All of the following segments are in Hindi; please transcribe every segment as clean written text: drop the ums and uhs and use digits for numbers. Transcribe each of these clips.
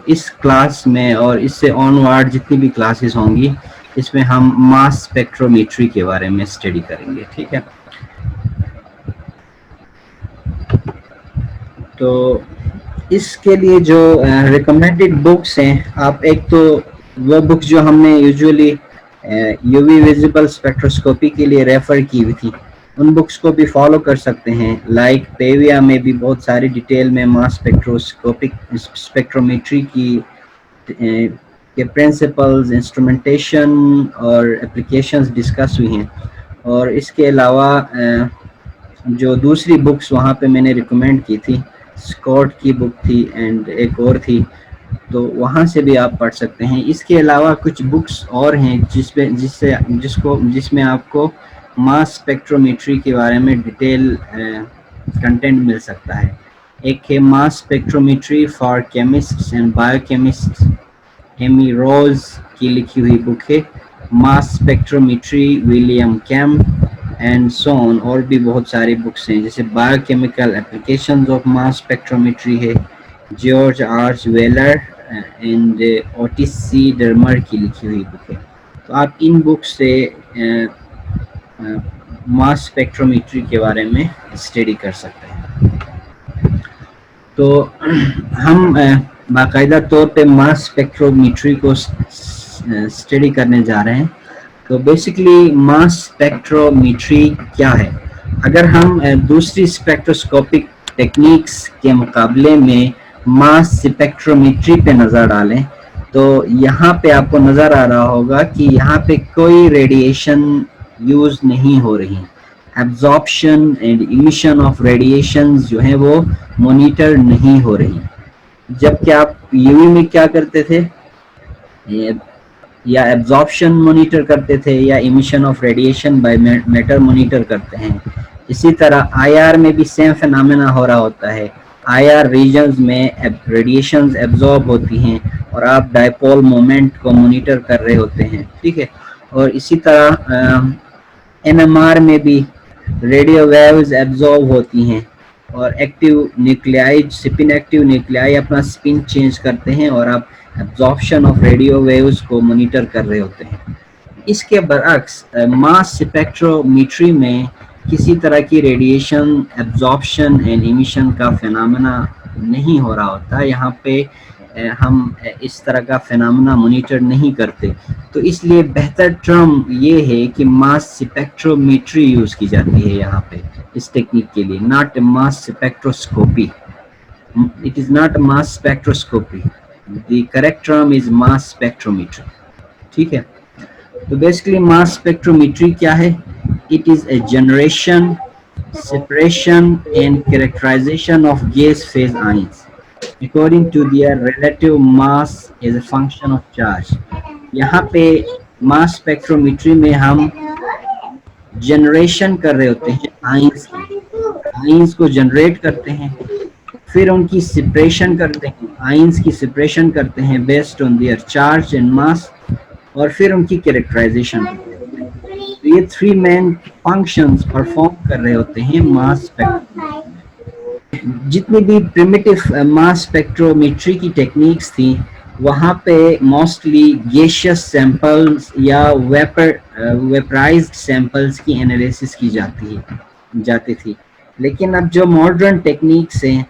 इस क्लास में और इससे ऑनवर्ड जितनी भी क्लासेस होंगी इसमें हम मास स्पेक्ट्रोमेट्री के बारे में स्टडी करेंगे, ठीक है। तो इसके लिए जो रिकमेंडेड बुक्स हैं, आप एक तो वो बुक जो हमने यूजुअली यूवी विजिबल स्पेक्ट्रोस्कोपी के लिए रेफर की हुई थी, उन बुक्स को भी फॉलो कर सकते हैं। लाइक पेविया में भी बहुत सारी डिटेल में मास स्पेक्ट्रोस्कोपिक स्पेक्ट्रोमेट्री की के प्रिंसिपल्स, इंस्ट्रूमेंटेशन और एप्लीकेशंस डिस्कस हुई हैं। और इसके अलावा जो दूसरी बुक्स वहाँ पे मैंने रिकमेंड की थी, स्कॉट की बुक थी एंड एक और थी, तो वहाँ से भी आप पढ़ सकते हैं। इसके अलावा कुछ बुक्स और हैं जिसमें आपको मास स्पेक्ट्रोमेट्री के बारे में डिटेल कंटेंट मिल सकता है। एक है mass spectrometry for chemists and biochemists, Amy Rose की लिखी हुई बुक है। Mass spectrometry William Kemp and so on, और भी बहुत सारी बुक्स हैं, जैसे biochemical applications of mass spectrometry है, George R Waller and Otis C Dermer की लिखी हुई बुक है। तो आप इन बुक्स से मास स्पेक्ट्रोमेट्री के बारे में स्टडी कर सकते हैं। तो हम बाकायदा तौर पे मास स्पेक्ट्रोमेट्री को स्टडी करने जा रहे हैं। तो बेसिकली मास स्पेक्ट्रोमेट्री क्या है? अगर हम दूसरी स्पेक्ट्रोस्कोपिक टेक्निक्स के मुकाबले में मास स्पेक्ट्रोमेट्री पे नज़र डालें तो यहाँ पे आपको नज़र आ रहा होगा कि यहाँ पे कोई रेडिएशन यूज़ नहीं हो रही। Absorption and emission of radiations जो है वो मॉनिटर नहीं हो रही। जबकि आप यूवी में क्या करते थे, या एब्जॉर्प्शन मॉनिटर करते थे या emission of radiation by matter monitor करते हैं। इसी तरह आईआर में भी सेम फिनोमेना हो रहा होता है। आईआर रीजन्स में रेडिएशंस एब्जॉर्ब होती हैं और आप डायपोल मोमेंट को मॉनिटर कर रहे होते हैं, ठीक है। और इसी तरह एनएमआर में भी रेडियो वेव्स एब्जॉर्ब होती हैं और active nuclei, spin active nuclei अपना स्पिन चेंज करते हैं और आप एब्जॉर्प्शन ऑफ रेडियो वेव्स को मॉनिटर कर रहे होते हैं। इसके बरअक्स मास स्पेक्ट्रोमेट्री में किसी तरह की रेडिएशन एब्जॉर्प्शन एंड इमिशन का फिनोमेना नहीं हो रहा होता। यहाँ पे हम इस तरह का फिनोमेना मॉनिटर नहीं करते, तो इसलिए बेहतर टर्म ये है कि मास स्पेक्ट्रोमेट्री यूज़ की जाती है यहाँ पे इस टेक्निक के लिए, not mass spectroscopy. It is not mass spectroscopy, the correct term is mass spectrometry, ठीक है। तो बेसिकली मास स्पेक्ट्रोमेट्री क्या है? It is a generation, separation and characterization of gas phase ions according to their relative mass as a function of charge। यहाँ पे मास स्पेक्ट्रोमेट्री में हम जनरेशन कर रहे होते हैं आयंस की, आयंस को जनरेट करते हैं, फिर उनकी सेपरेशन करते हैं, आयंस की सेपरेशन करते हैं based on their charge and mass, और फिर उनकी कैरेक्टराइजेशन करते हैं। तो ये थ्री मेन फंक्शंस परफॉर्म कर रहे होते हैं मास स्पेक्ट्रोमेट्री। जितनी भी प्रिमिटिव मास स्पेक्ट्रोमेट्री की टेक्निक्स थी वहाँ पे मोस्टली गैसियस सैंपल्स या वेपराइज्ड सैंपल्स की एनालिसिस की जाती थी। लेकिन अब जो मॉडर्न टेक्निक्स हैं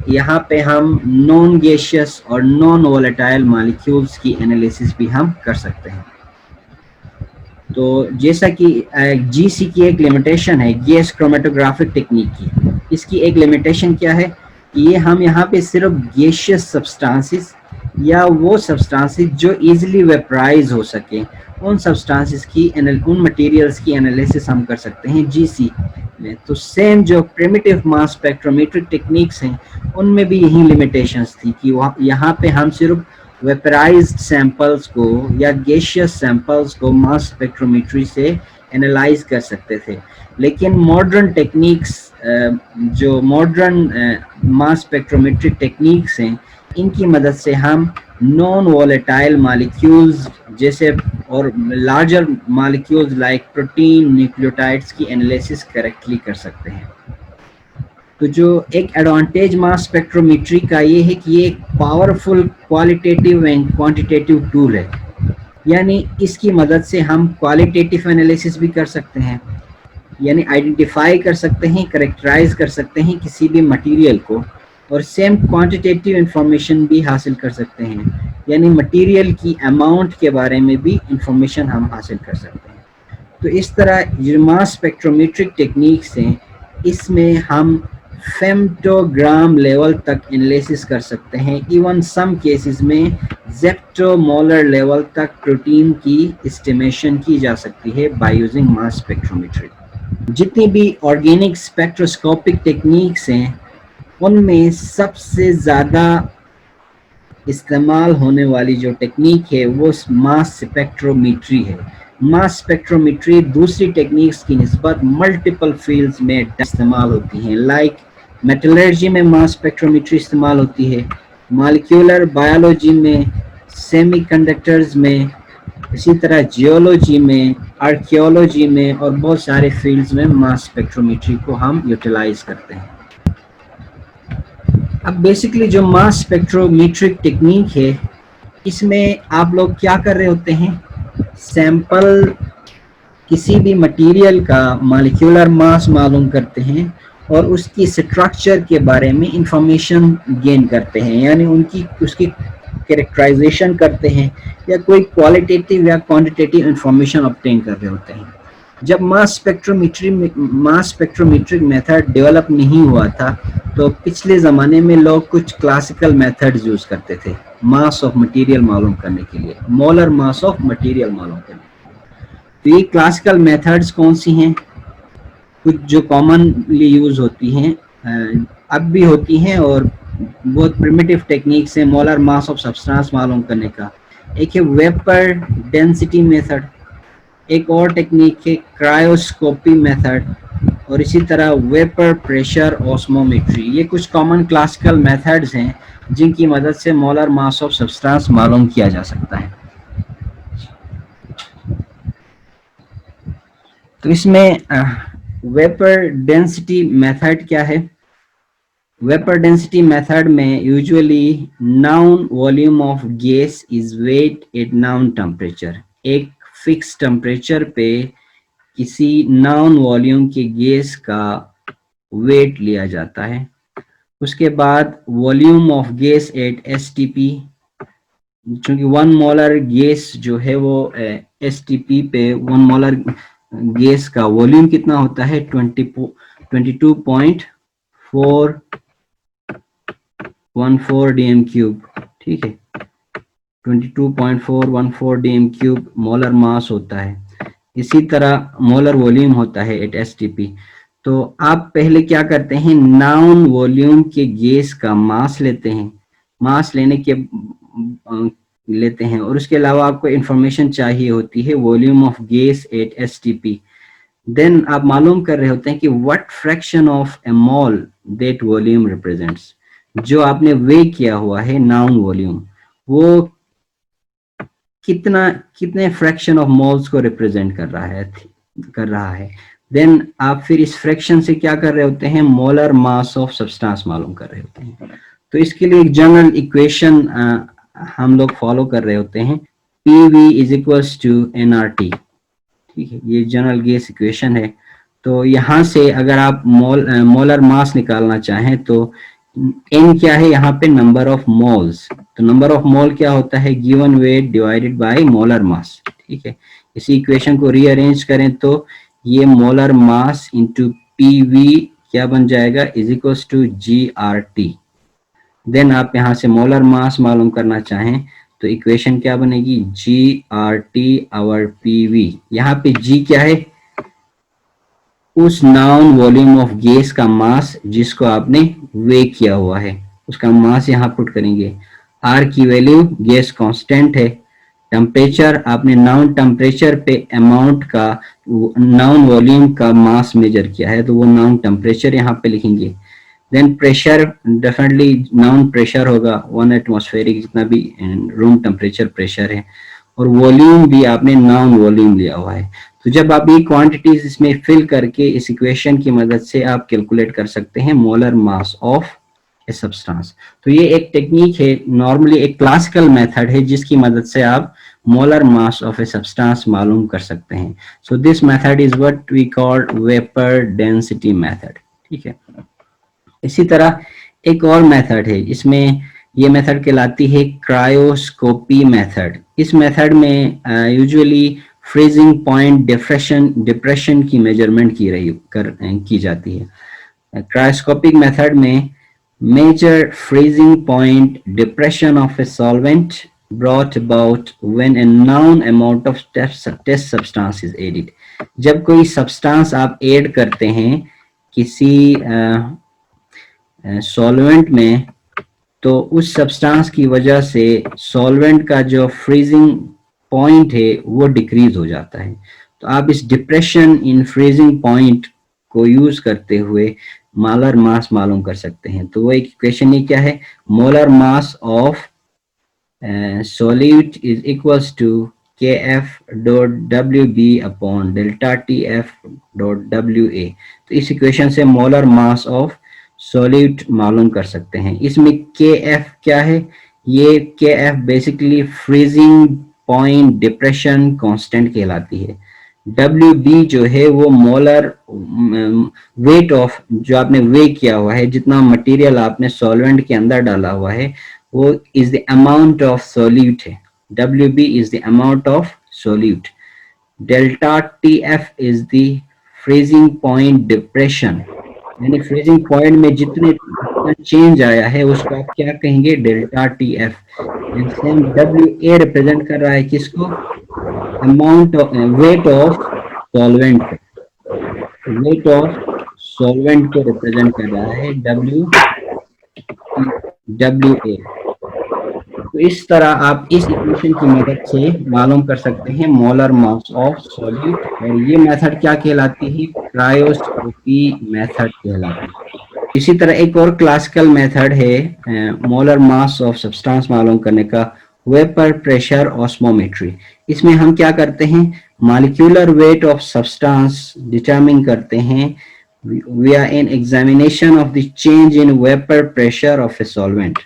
यहाँ पे हम नॉन गैसियस और नॉन वोलेटाइल मॉलिक्यूल्स की एनालिसिस भी हम कर सकते हैं। तो जैसा कि जीसी की एक लिमिटेशन है गैस क्रोमेटोग्राफिक टेक्निक की, इसकी एक लिमिटेशन क्या है कि ये हम यहाँ पे सिर्फ गैसियस सब्सटेंसेस या वो सब्सटेंसेस जो इजीली वेपराइज हो सके उन सब्सटेंसेस की, उन मटेरियल्स की एनालिसिस हम कर सकते हैं जीसी में। तो सेम जो प्रिमिटिव मास स्पेक्ट्रोमेट्रिक टेक्निक्स हैं उनमें भी यही लिमिटेशंस थी कि यहाँ पे हम सिर्फ वेपराइज्ड सैंपल्स को या गैसियस सैंपल्स को मास स्पेक्ट्रोमेट्री से एनालाइज कर सकते थे। लेकिन मॉडर्न टेक्निक्स, जो मॉडर्न मास स्पेक्ट्रोमेट्रिक टेक्निक्स हैं, इनकी मदद से हम नॉन वोलेटाइल मॉलिक्यूल्स जैसे और larger molecules like protein, nucleotides की एनालिसिस करेक्टली कर सकते हैं। तो जो एक एडवांटेज मास स्पेक्ट्रोमेट्री का ये है कि ये एक powerful qualitative and quantitative tool है, यानी इसकी मदद से हम क्वालिटेटिव एनालिसिस भी कर सकते हैं, यानी आइडेंटिफाई कर सकते हैं, करेक्टराइज कर सकते हैं किसी भी मटेरियल को, और सेम क्वांटिटेटिव इंफॉर्मेशन भी हासिल कर सकते हैं, यानी मटेरियल की अमाउंट के बारे में भी इंफॉर्मेशन हम हासिल कर सकते हैं। तो इस तरह जो मास स्पेक्ट्रोमेट्रिक टेक्निक्स हैं, इसमें हम फेम्टोग्राम लेवल तक एनालिसिस कर सकते हैं, इवन सम केसेस में जेप्टोमोलर लेवल तक प्रोटीन की एस्टिमेशन की जा सकती है बाय यूजिंग मास स्पेक्ट्रोमेट्री। जितनी भी ऑर्गेनिक स्पेक्ट्रोस्कोपिक टेक्निक्स हैं, उनमें सबसे ज़्यादा इस्तेमाल होने वाली जो टेक्निक है वो मास स्पेक्ट्रोमेट्री है। मास स्पेक्ट्रोमेट्री दूसरी टेक्निक्स की निस्बत मल्टीपल फील्ड्स में इस्तेमाल होती हैं, लाइक मेटलर्जी में मास स्पेक्ट्रोमेट्री इस्तेमाल होती है, मॉलिक्यूलर बायोलॉजी में, सेमीकंडक्टर्स में, इसी तरह जियोलॉजी में, आर्कियोलॉजी में और बहुत सारे फील्ड्स में मास स्पेक्ट्रोमेट्री को हम यूटिलाइज करते हैं। अब बेसिकली जो मास स्पेक्ट्रोमेट्रिक टेक्निक है, इसमें आप लोग क्या कर रहे होते हैं, सैंपल किसी भी मटेरियल का मॉलिक्यूलर मास मालूम करते हैं और उसकी स्ट्रक्चर के बारे में इंफॉर्मेशन गेन करते हैं, यानी उसकी कैरेक्टराइजेशन करते हैं या कोई क्वालिटेटिव या क्वांटिटेटिव इंफॉर्मेशन ऑब्टेन कर रहे होते हैं। जब मास स्पेक्ट्रोमेट्रिक मेथड डेवलप नहीं हुआ था, तो पिछले ज़माने में लोग कुछ क्लासिकल मेथड्स यूज़ करते थे मास ऑफ मटेरियल मालूम करने के लिए, मोलर मास ऑफ मटेरियल मालूम करने के लिए। तो ये क्लासिकल मेथड्स कौन सी हैं? कुछ जो कॉमनली यूज़ होती हैं, अब भी होती हैं, और बहुत प्रिमिटिव टेक्निक्स हैं मोलर मास ऑफ सब्सटेंस मालूम करने का। एक है वेपर डेंसिटी मेथड, एक और टेक्निक है क्रायोस्कोपी मेथड, और इसी तरह वेपर प्रेशर ऑस्मोमेट्री। ये कुछ कॉमन क्लासिकल मेथड्स हैं जिनकी मदद से मोलर मास ऑफ सब्सटेंस मालूम किया जा सकता है। तो इसमें वेपर डेंसिटी मेथड क्या है? वेपर डेंसिटी मेथड में usually known volume of gas is weight at known temperature. एक फिक्स टेम्परेचर पे किसी नाउन वॉल्यूम के गैस का वेट लिया जाता है। उसके बाद volume of gas at STP, चूंकि 1 मोलर गैस जो है वो एसटीपी पे 1 मोलर गैस का वॉल्यूम कितना होता है? 22.414 डीएम क्यूब, ठीक है, 22.414 डीएम क्यूब मोलर मास होता है। इसी तरह मोलर वॉल्यूम होता है एट एसटीपी। तो आप पहले क्या करते हैं, नाउन वॉल्यूम के गैस का मास लेते हैं, मास लेते हैं, और उसके अलावा आपको इंफॉर्मेशन चाहिए होती है volume of gas at STP. Then आप मालूम कर रहे होते हैं कि what fraction of a mole that volume represents. जो आपने वे किया हुआ है नाउन वॉल्यूम, वो कितने फ्रैक्शन ऑफ मोल्स को रिप्रेजेंट कर रहा है। देन आप फिर इस फ्रैक्शन से क्या कर रहे होते हैं, मोलर मास ऑफ सब्सटेंस मालूम कर रहे होते हैं। तो इसके लिए एक जनरल इक्वेशन हम लोग फॉलो कर रहे होते हैं, PV is equals to nRT, ठीक है, ये जनरल गैस इक्वेशन है। तो यहाँ से अगर आप मोलर मास निकालना चाहें तो n क्या है यहाँ पे, नंबर ऑफ मोल्स। तो नंबर ऑफ मोल क्या होता है, given weight divided by molar mass, ठीक है। इसी इक्वेशन को रीअरेंज करें तो ये मोलर मास इंटू PV क्या बन जाएगा, is equals to GRT। Then आप यहाँ से मोलर मास मालूम करना चाहें तो इक्वेशन क्या बनेगी, GRT आवर PV। यहाँ पे G क्या है, उस नाउन वॉल्यूम ऑफ गैस का मास जिसको आपने वे किया हुआ है, उसका मास यहाँ पुट करेंगे। R की वैल्यू गैस कांस्टेंट है, टेम्परेचर आपने नाउन टेम्परेचर पे अमाउंट का नाउन वॉल्यूम का मास मेजर किया है तो वो नाउन टेम्परेचर यहाँ पे लिखेंगे। Then pressure definitely known pressure होगा 1 एटमॉस्फेरिक, जितना भी रूम टेम्परेचर प्रेशर है, और वॉल्यूम भी आपने नाउन वॉल्यूम लिया हुआ है। तो जब आप ये क्वांटिटीज इसमें फिल करके इस इक्वेशन की मदद से आप कैलकुलेट कर सकते हैं molar mass of a substance. तो ये एक टेक्निक है, नॉर्मली एक क्लासिकल मेथड है जिसकी मदद से आप molar mass of a substance मालूम कर सकते हैं। So this method is what we call vapour density method. ठीक है, इसी तरह एक और मेथड है, इसमें ये मेथड कहलाती है क्रायोस्कोपी मेथड। इस मेथड में यूजुअली फ्रीजिंग पॉइंट डिप्रेशन की मेजरमेंट की जाती है। क्रायोस्कोपिक मेथड में measure freezing point depression of a solvent brought about when a known amount of test substance is added। जब कोई सब्सटेंस आप ऐड करते हैं किसी सॉल्वेंट में, तो उस सब्सटेंस की वजह से सॉल्वेंट का जो फ्रीजिंग पॉइंट है वो डिक्रीज हो जाता है। तो आप इस डिप्रेशन इन फ्रीजिंग पॉइंट को यूज करते हुए मोलर मास मालूम कर सकते हैं। तो वो एक इक्वेशन ही क्या है, molar mass of solute is equals to kf dot wb upon delta tf dot wa। तो इस इक्वेशन से मोलर मास ऑफ सॉल्यूट मालूम कर सकते हैं। इसमें kf क्या है, ये kf basically freezing point depression constant कहलाती है। WB जो है वो मोलर वेट ऑफ, जो आपने वे किया हुआ है, जितना मटेरियल आपने सॉल्वेंट के अंदर डाला हुआ है वो is the amount of solute है। WB is the amount of solute। delta TF is the freezing point depression, यानी फ्रीजिंग पॉइंट में जितने चेंज आया है उसको आप क्या कहेंगे, delta TF। Same WA represent कर रहा है किसको, amount of weight of solvent, weight of solvent को रिप्रेजेंट कर रहा है WA। तो इस तरह आप इस इक्वेशन की मदद से मालूम कर सकते हैं मोलर मास ऑफ सॉल्यूट, और ये मेथड क्या कहलाती है, क्रायोस्कोपी मेथड कहलाती है। इसी तरह एक और क्लासिकल मेथड है मोलर मास ऑफ सब्सटेंस मालूम करने का, वेपर प्रेशर ऑस्मोमेट्री। इसमें हम क्या करते हैं, molecular weight of substance determine करते हैं via an examination of the change in vapor pressure of a solvent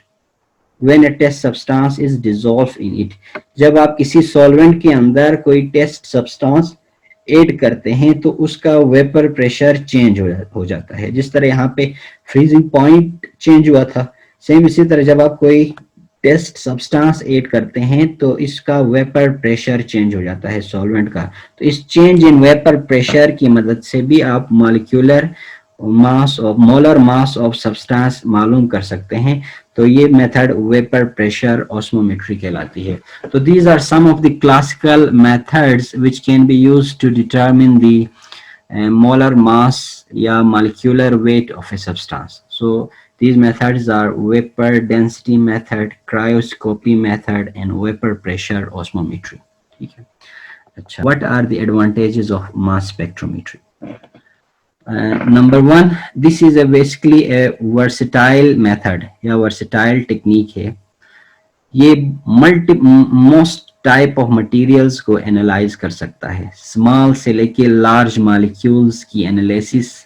when a test substance is dissolved in it। जब आप किसी सॉल्वेंट के अंदर कोई टेस्ट सब्सटेंस ऐड करते हैं तो उसका वेपर प्रेशर चेंज हो जाता है। जिस तरह यहाँ पे फ्रीजिंग पॉइंट चेंज हुआ था, सेम इसी तरह जब आप कोई टेस्ट सब्सटेंस ऐड करते हैं तो इसका वेपर प्रेशर चेंज हो जाता है सॉल्वेंट का। तो इस चेंज इन वेपर प्रेशर की मदद से भी आप molecular mass of molar mass of substance मालूम कर सकते हैं। तो ये मेथड वेपर प्रेशर ऑस्मोमेट्री कहलाती है। तो these are some of the classical methods which can be used to determine the molar mass या molecular weight of a substance. So these methods are vapor density method, cryoscopy method and vapor pressure osmometry। ठीक है, अच्छा, what are the advantages of mass spectrometry? Number one, this is a basically a versatile method या versatile technique है। ये most type of materials को analyze कर सकता है। small से लेके large molecules की analysis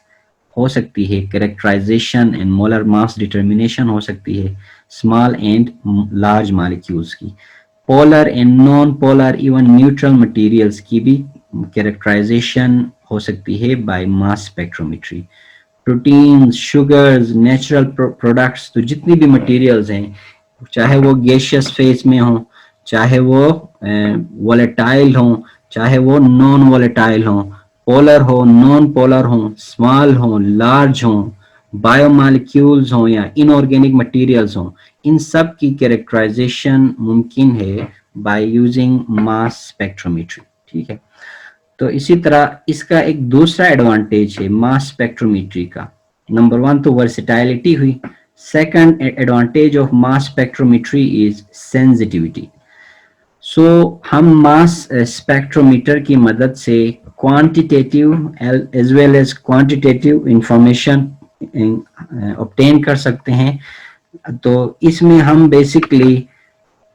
हो सकती है, characterisation and molar mass determination हो सकती है स्मॉल एंड लार्ज मॉलिक्यूल्स की, polar and non polar even neutral materials की भी कैरेक्टराइजेशन हो सकती है by mass spectrometry. Protein, sugars, natural products, तो जितनी भी मटेरियल्स हैं, चाहे वो गैसियस फेज में हो, चाहे वो वोलेटाइल हो, चाहे वो नॉन वोलेटाइल हो, पोलर हो, नॉन पोलर हो, स्मॉल हो, लार्ज हो, बायोमॉलिक्यूल्स हो या इनऑर्गेनिक मटेरियल्स हो, इन सब की कैरेक्टराइजेशन मुमकिन है बाय यूजिंग मास स्पेक्ट्रोमेट्री। ठीक है, तो इसी तरह इसका एक दूसरा एडवांटेज है मास स्पेक्ट्रोमेट्री का। नंबर वन तो वर्सेटाइलिटी हुई, second advantage of mass spectrometry is sensitivity. So हम मास स्पेक्ट्रोमीटर की मदद से quantitative as well as quantitative information obtain कर सकते हैं। तो इसमें हम basically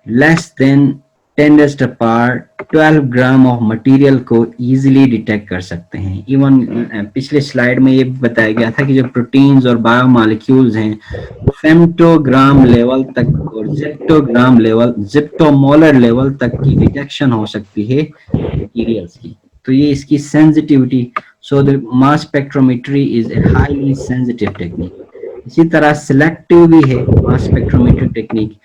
less than tenth per 12 gram of material को इजीली डिटेक्ट कर सकते हैं। इवन पिछले स्लाइड में ये बताया गया था कि जो प्रोटीन्स और बायोमॉलिक्यूल्स हैं फेम्टोग्राम लेवल तक और जिप्टोग्राम लेवल, जिप्टोमोलर लेवल तक की डिटेक्शन हो सकती है मटेरियल्स की। तो ये इसकी sensitivity, so the mass spectrometry is a highly sensitive technique. इसी तरह सिलेक्टिव भी है मास स्पेक्ट्रोमेट्री टेक्निक।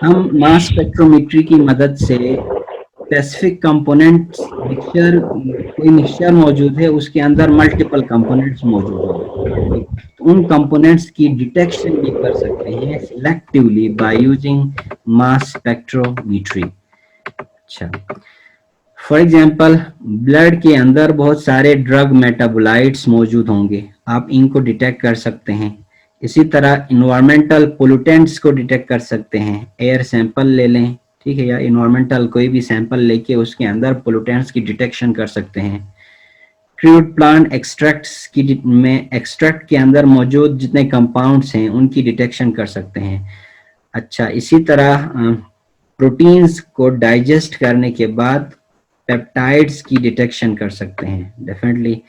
हम मास स्पेक्ट्रोमेट्री की मदद से स्पेसिफिक कंपोनेंट्स, मिक्सचर, कोई मिक्सचर मौजूद है उसके अंदर मल्टीपल कंपोनेंट्स मौजूद होंगे, तो उन कंपोनेंट्स की डिटेक्शन भी कर सकते हैं selectively by using mass spectrometry. अच्छा, फॉर एग्जांपल ब्लड के अंदर बहुत सारे ड्रग मेटाबोलाइट्स मौजूद होंगे, आप इनको डिटेक्ट कर सकते हैं। इसी तरह इन्वायरमेंटल पोल्यूटेंट्स को डिटेक्ट कर सकते हैं। एयर सैंपल ले लें, ठीक है, या इन्वायरमेंटल कोई भी सैंपल लेके उसके अंदर पोल्यूटेंट्स की डिटेक्शन कर सकते हैं। क्रूड प्लांट एक्सट्रैक्ट्स की में एक्सट्रैक्ट के अंदर मौजूद जितने कंपाउंड्स हैं उनकी डिटेक्शन कर सकते हैं। अच्छा, इसी तरह प्रोटीन्स को डाइजेस्ट करने के बाद पेप्टाइड्स की डिटेक्शन कर सकते हैं। डेफिनेटली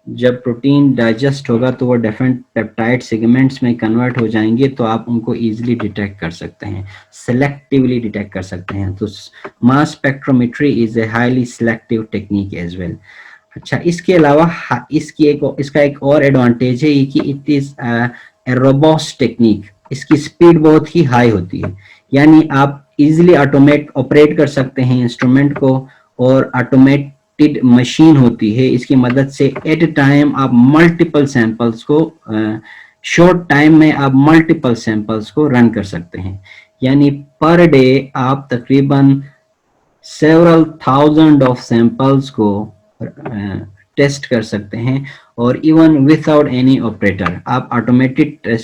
जब प्रोटीन डाइजेस्ट होगा तो वो डिफरेंट पेप्टाइड सेगमेंट्स में कन्वर्ट हो जाएंगे, तो आप उनको इजीली डिटेक्ट कर सकते हैं, सेलेक्टिवली डिटेक्ट कर सकते हैं। तो mass spectrometry is a highly selective technique as well. अच्छा, इसके अलावा इसका एक और एडवांटेज है कि it is a robust technique. इसकी स्पीड बहुत ही हाई होती है, यानी आप इजीली ऑपरेट कर सकते हैं इंस्ट्रूमेंट को, और ऑटोमेटेड मशीन होती है, इसकी मदद से एट ए टाइम आप मल्टीपल सैंपल्स को शॉर्ट टाइम में आप मल्टीपल सैंपल्स को रन कर सकते हैं। यानी पर डे आप तकरीबन सेवरल थाउजेंड ऑफ सैंपल्स को टेस्ट कर सकते हैं, और इवन विदाउट एनी ऑपरेटर आप ऑटोमेटेड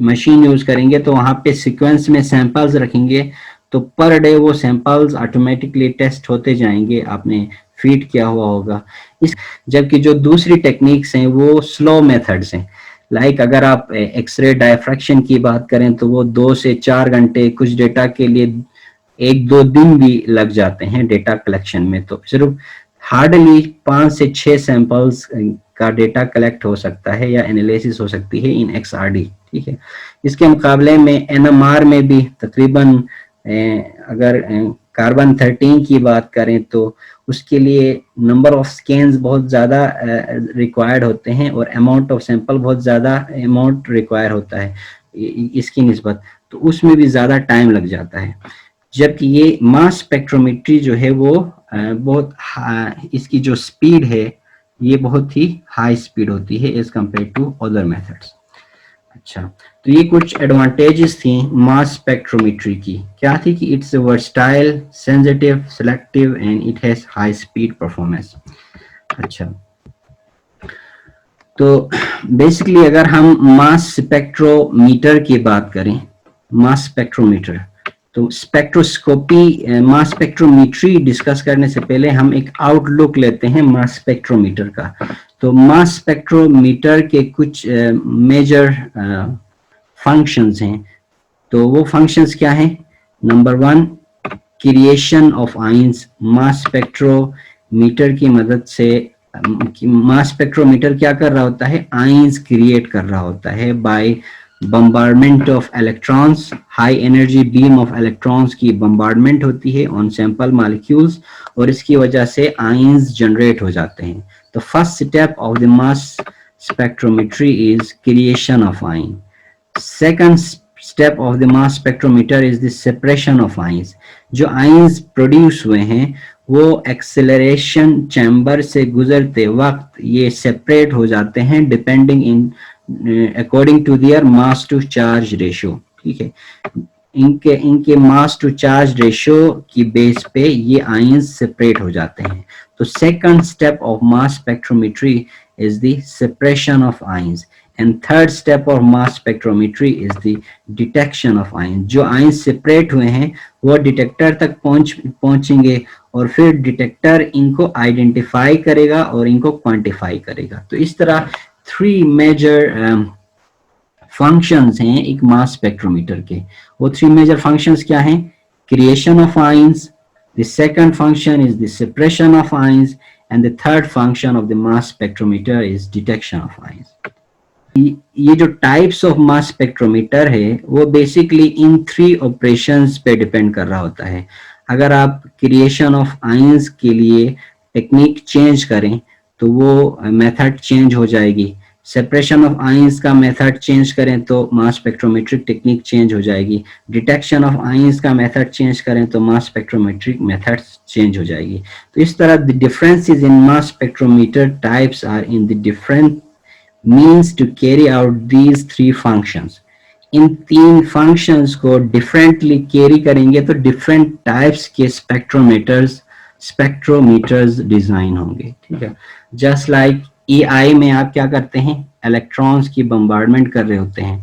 मशीन यूज करेंगे, तो वहां पे सीक्वेंस में सैंपल्स रखेंगे, तो पर डे वो सैंपल्स ऑटोमेटिकली टेस्ट होते जाएंगे, आपने फीड किया हुआ होगा। इस जबकि जो दूसरी टेक्निक्स हैं वो स्लो मेथड्स हैं। लाइक अगर आप एक्सरे डायफ्रैक्शन की बात करें तो वो 2 से 4 घंटे, कुछ डेटा के लिए 1-2 दिन भी लग जाते हैं डेटा कलेक्शन में। तो सिर्फ हार्डली 5 से 6 सैंपल्स का डेटा कलेक्ट हो सकता है या एनालिसिस हो सकती है इन XRD, ठीक है। इसके मुकाबले में NMR में भी तकरीबन अगर कार्बन 13 की बात करें तो उसके लिए नंबर ऑफ स्कैन्स बहुत ज़्यादा रिक्वायर्ड होते हैं, और अमाउंट ऑफ सैंपल बहुत ज़्यादा अमाउंट रिक्वायर होता है इसकी निस्बत, तो उसमें भी ज़्यादा टाइम लग जाता है। जबकि ये मास स्पेक्ट्रोमेट्री जो है वो इसकी जो स्पीड है ये बहुत ही हाई स्पीड होती है as compare to other methods. अच्छा, तो ये कुछ एडवांटेजेस थी मास स्पेक्ट्रोमेट्री की। क्या थी कि it's versatile, sensitive, selective and it has high speed performance. अच्छा, तो बेसिकली अगर हम मास स्पेक्ट्रोमीटर की बात करें, मास स्पेक्ट्रोमीटर, तो स्पेक्ट्रोस्कोपी, मास स्पेक्ट्रोमेट्री डिस्कस करने से पहले हम एक आउटलुक लेते हैं मास स्पेक्ट्रोमीटर का। तो मास स्पेक्ट्रोमीटर के कुछ मेजर फंक्शंस हैं, तो वो फंक्शंस क्या हैं? Number 1, creation of ions. Mass spectrometer की मदद से मास स्पेक्ट्रोमीटर क्या कर रहा होता है? आयंस क्रिएट कर रहा होता है by bombardment of electrons. High energy beam of electrons की बम्बार्डमेंट होती है ऑन सैंपल मॉलिक्यूल्स, और इसकी वजह से आयंस जनरेट हो जाते हैं। तो first step of the mass spectrometry is creation of ion. Second step of the mass spectrometer is the separation of ions. जो ions produce हुए हैं वो acceleration chamber से गुजरते वक्त ये separate हो जाते हैं depending in according to their mass to charge ratio, ठीक है। इनके मास टू चार्ज रेशियो की बेस पे ये आयंस सेपरेट हो जाते हैं। तो second step of mass spectrometry is the separation of ions, and third step of mass spectrometry is the detection of ions. जो ions separate हुए हैं वो डिटेक्टर तक पहुंचेंगे, और फिर डिटेक्टर इनको आइडेंटिफाई करेगा और इनको क्वांटिफाई करेगा। तो इस तरह 3 मेजर फंक्शंस हैं एक मास स्पेक्ट्रोमीटर के। वो 3 मेजर फंक्शंस क्या हैं? Creation of ions, the second function is the separation of ions, and the third function of the mass spectrometer is detection of ions. ये जो टाइप्स ऑफ मास स्पेक्ट्रोमीटर है वो बेसिकली इन 3 ऑपरेशंस पे डिपेंड कर रहा होता है। अगर आप क्रिएशन ऑफ आयंस के लिए टेक्निक चेंज करें तो वो मेथड चेंज हो जाएगी, सेपरेशन ऑफ आयंस का मेथड चेंज करें तो मास स्पेक्ट्रोमेट्रिक टेक्निक चेंज हो जाएगी, डिटेक्शन ऑफ आयंस का मेथड चेंज करें तो मास स्पेक्ट्रोमेट्रिक मेथड चेंज हो जाएगी। तो इस तरह the differences in mass spectrometer types are in the different means to carry out these 3 functions। इन 3 functions को differently carry करेंगे तो different types के spectrometers डिजाइन होंगे, ठीक है। just like EI में आप क्या करते हैं? इलेक्ट्रॉन्स की बम्बार्डमेंट कर रहे होते हैं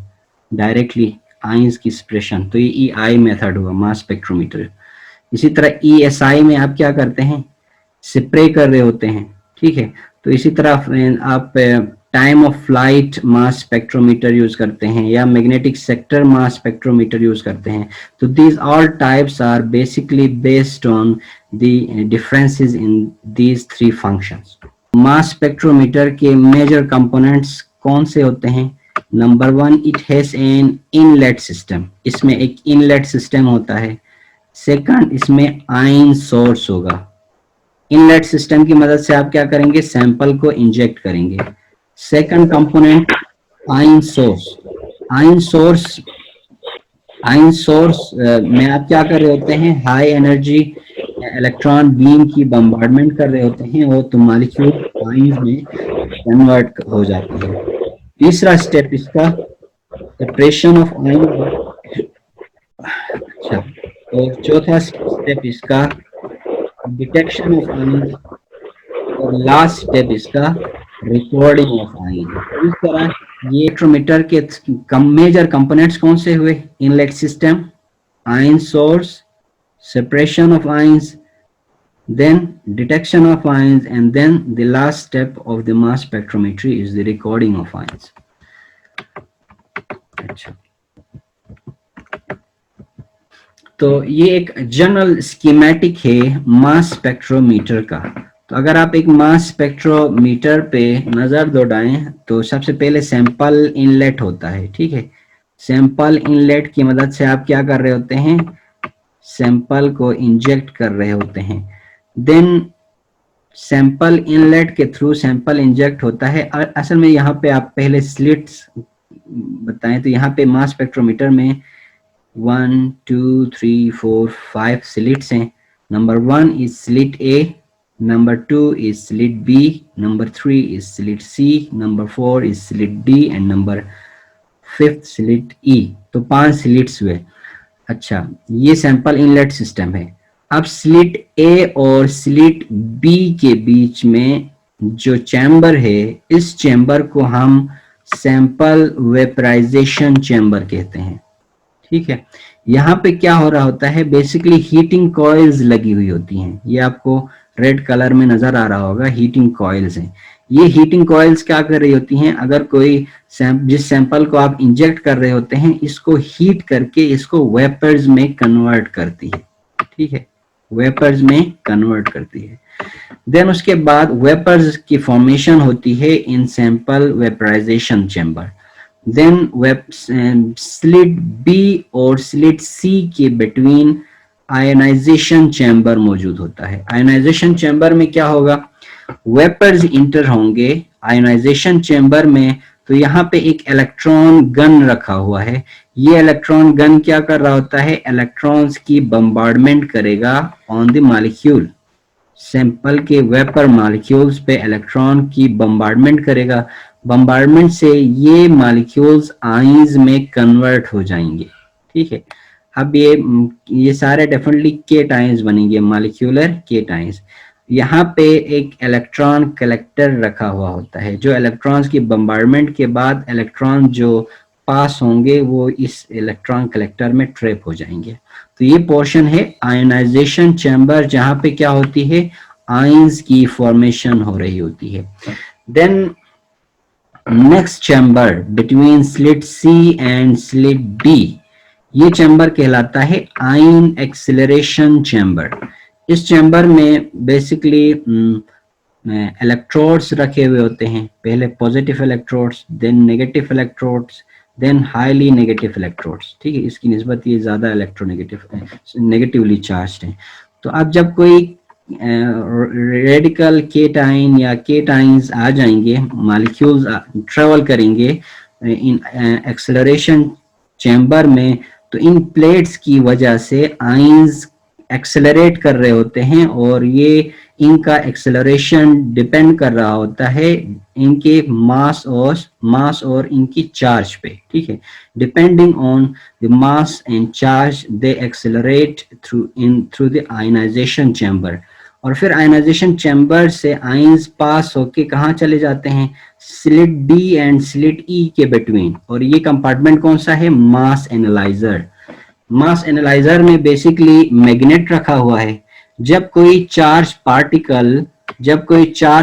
डायरेक्टली आयंस की सेपरेशन, तो ये EI मेथड हुआ मास स्पेक्ट्रोमीटर। इसी तरह ESI में आप क्या करते हैं? स्प्रे कर रहे होते हैं, ठीक है। तो इसी तरह आप time of flight mass spectrometer use करते हैं या magnetic sector mass spectrometer use करते हैं। तो these all types are basically based on the differences in these 3 functions. Mass spectrometer के मेजर कंपोनेंट्स कौन से होते हैं? Number 1, it has an inlet system, इसमें एक इनलेट सिस्टम होता है। सेकंड, इसमें आयन सोर्स होगा। इनलेट सिस्टम की मदद से आप क्या करेंगे? सैंपल को इंजेक्ट करेंगे। Second component ion source. Ion source में आप क्या कर रहे होते हैं? हाई एनर्जी इलेक्ट्रॉन बीम की बम्बार्डमेंट कर रहे होते हैं और तो मॉलिक्यूल आयंस में कन्वर्ट हो जाते हैं। तीसरा स्टेप इसका सेपरेशन ऑफ आयन। अच्छा, और चौथा स्टेप इसका डिटेक्शन ऑफ आयन, और लास्ट स्टेप इसका रिकॉर्डिंग ऑफ आयन। इस तरह ये स्पेक्ट्रोमीटर के मेजर कंपोनेंट्स कौन से हुए? Inlet system, ion source, separation of ions, then detection of ions, and then the last step of the mass spectrometry is the recording of ions। अच्छा, तो ये एक जनरल स्कीमेटिक है मास स्पेक्ट्रोमीटर का। तो अगर आप एक मास स्पेक्ट्रोमीटर पे नजर दौड़ाएं तो सबसे पहले सैंपल इनलेट होता है, ठीक है। सैंपल इनलेट की मदद से आप क्या कर रहे होते हैं? सैंपल को इंजेक्ट कर रहे होते हैं। देन सैंपल इनलेट के थ्रू सैंपल इंजेक्ट होता है। असल में यहाँ पे आप पहले स्लिट्स बताएं तो यहाँ पे मास स्पेक्ट्रोमीटर में 1 2 3 4 5 स्लिट्स हैं। Number 1 is slit A, number 2 is slit B, number 3 is slit C, number 4 is slit D, and number 5th slit E. तो 5 स्लिट्स हुए। अच्छा, ये सैंपल इनलेट सिस्टम है। अब स्लिट ए और स्लिट बी के बीच में जो चैम्बर है, इस चैम्बर को हम सैंपल वेपराइजेशन चैम्बर कहते हैं, ठीक है। यहाँ पे क्या हो रहा होता है? बेसिकली हीटिंग कॉइल्स लगी हुई होती हैं। ये आपको रेड कलर में नजर आ रहा होगा, हीटिंग कॉइल्स हैं। ये हीटिंग कॉइल्स क्या कर रही होती हैं? अगर कोई जिस सैंपल को आप इंजेक्ट कर रहे होते हैं, इसको हीट करके इसको वेपर्स में कन्वर्ट करती है, ठीक है। वेपर्स में कन्वर्ट करती है। देन उसके बाद वेपर्स की फॉर्मेशन होती है in sample vaporisation chamber. Then slit B और स्लिट सी के बिटवीन आयनाइजेशन चैम्बर मौजूद होता है। आयनाइजेशन चैम्बर में क्या होगा? वेपर्स इंटर होंगे आयनाइजेशन चैम्बर में। तो यहाँ पे एक इलेक्ट्रॉन गन रखा हुआ है। ये इलेक्ट्रॉन गन क्या कर रहा होता है? इलेक्ट्रॉन्स की बम्बार्डमेंट करेगा ऑन द मॉलिक्यूल। सैंपल के वेपर मॉलिक्यूल्स पे इलेक्ट्रॉन की बम्बार्डमेंट करेगा। बम्बार्डमेंट से ये मॉलिक्यूल्स आयंस में कन्वर्ट हो जाएंगे, ठीक है। अब ये सारे डेफिनेटली केटायंस बनेंगे, मॉलिक्यूलर केटायंस। यहाँ पे एक इलेक्ट्रॉन कलेक्टर रखा हुआ होता है, जो इलेक्ट्रॉन्स की बम्बार्डमेंट के बाद इलेक्ट्रॉन जो पास होंगे वो इस इलेक्ट्रॉन कलेक्टर में ट्रैप हो जाएंगे। तो ये पोर्शन है आयनाइजेशन चैम्बर, जहाँ पे क्या होती है? आयंस की फॉर्मेशन हो रही होती है। Then next chamber between slit C and slit D, ये चैम्बर कहलाता है आयन एक्सेलरेशन चैम्बर। इस चैम्बर में बेसिकली इलेक्ट्रोड्स रखे हुए होते हैं, पहले positive electrodes, then negative electrodes, then highly negative electrodes. ठीक है, इसकी निस्बत ये ज्यादा इलेक्ट्रोनेगेटिव नेगेटिवली चार्ज्ड है। तो अब जब कोई रेडिकल केटाइन या केटाइंस आ जाएंगे, मॉलिक्यूल्स ट्रेवल करेंगे इन एक्सेलरेशन चैम्बर में, तो इन प्लेट्स की वजह से आयंस एक्सेलरेट कर रहे होते हैं और ये इनका एक्सेलरेशन डिपेंड कर रहा होता है इनके मास और इनकी चार्ज पे। ठीक है, depending on the mass and charge they accelerate through the ionization chamber. और फिर आयनाइजेशन चैम्बर से आयंस पास होके कहाँ चले जाते हैं, slit D and slit E के बिटवीन। और ये कंपार्टमेंट कौन सा है, मास एनालाइजर। मास एनालाइजर में बेसिकली मैग्नेट रखा हुआ है। जब कोई चार्ज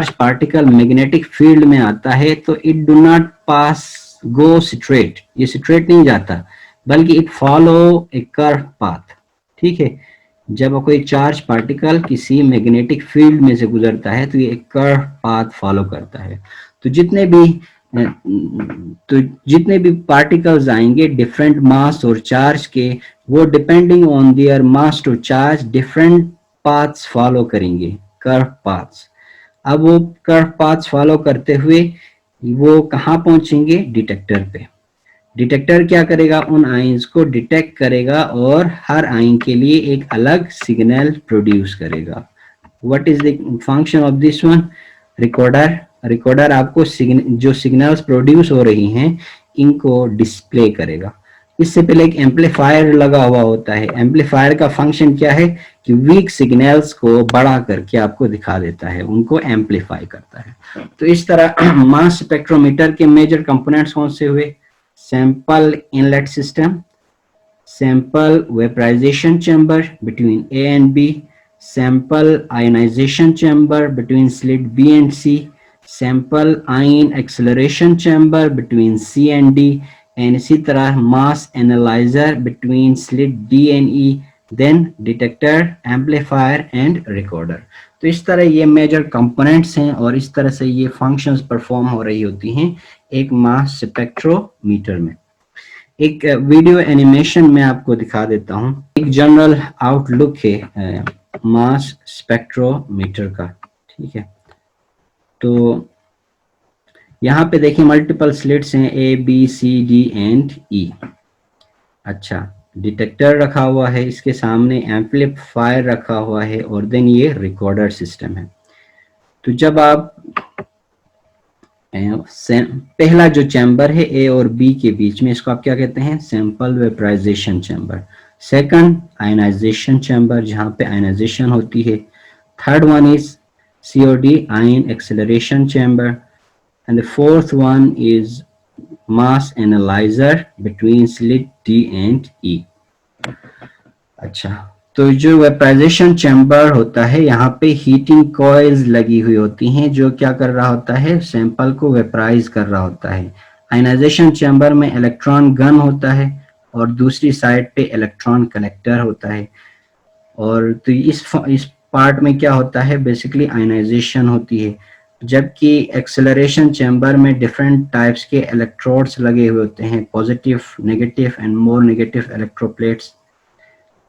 पार्टिकल मैग्नेटिक फील्ड में आता है तो it do not pass go straight, ये स्ट्रेट नहीं जाता, बल्कि it follow A curve path. ठीक है, जब कोई चार्ज पार्टिकल किसी मैग्नेटिक फील्ड में से गुजरता है तो ये एक कर्व पाथ फॉलो करता है। तो जितने भी पार्टिकल्स आएंगे डिफरेंट मास और चार्ज के, वो depending on their mass to charge different paths follow करेंगे, कर्व पाथ्स। अब वो कर्व पाथ्स फॉलो करते हुए वो कहाँ पहुंचेंगे, डिटेक्टर पे। डिटेक्टर क्या करेगा, उन आयंस को डिटेक्ट करेगा और हर आयन के लिए एक अलग सिग्नल प्रोड्यूस करेगा। What is the function of this one, recorder आपको जो सिग्नल्स प्रोड्यूस हो रही हैं इनको डिस्प्ले करेगा। इससे पहले एक एम्पलीफायर लगा हुआ होता है। एम्पलीफायर का फंक्शन क्या है कि वीक सिग्नल्स को बड़ा करके आपको दिखा देता है, उनको एम्पलीफाई करता है। तो इस तरह मास स्पेक्ट्रोमीटर के मेजर कंपोनेंट्स कौन से हुए, sample inlet system, sample vaporization chamber between A and B, sample ionization chamber between slit B and C, sample ion acceleration chamber between C and D, and इसी तरह mass analyzer between slit D and E, then detector, amplifier and recorder। तो इस तरह ये मेजर कंपोनेंट्स हैं और इस तरह से ये फंक्शंस परफॉर्म हो रही होती हैं एक मास स्पेक्ट्रोमीटर में। एक वीडियो एनिमेशन में आपको दिखा देता हूं, एक जनरल आउटलुक है मास स्पेक्ट्रोमीटर का। ठीक है, तो यहाँ पे देखिए मल्टीपल स्लिट्स हैं, A B C D and E. अच्छा, डिटेक्टर रखा हुआ है, इसके सामने एम्पलीफायर रखा हुआ है और देन ये रिकॉर्डर सिस्टम है। तो जब आप पहला जो चैम्बर है ए और बी के बीच में, इसको आप क्या कहते हैं, sample vaporisation chamber. Second ionisation chamber, जहां पे आयनाइजेशन होती है। Third one is COD ion acceleration chamber and the fourth one is mass analyser between slit D and E. अच्छा, तो जो वेपराइजेशन चैम्बर होता है यहाँ पे हीटिंग कॉइल्स लगी हुई होती हैं जो क्या कर रहा होता है, सैंपल को वेपराइज कर रहा होता है। आयनाइजेशन चैम्बर में इलेक्ट्रॉन गन होता है और दूसरी साइड पे इलेक्ट्रॉन कलेक्टर होता है। और तो इस पार्ट में क्या होता है, बेसिकली आयनाइजेशन होती है, जबकि एक्सेलरेशन चैम्बर में डिफरेंट टाइप्स के इलेक्ट्रोड्स लगे हुए होते हैं, positive, negative and more negative electroplates.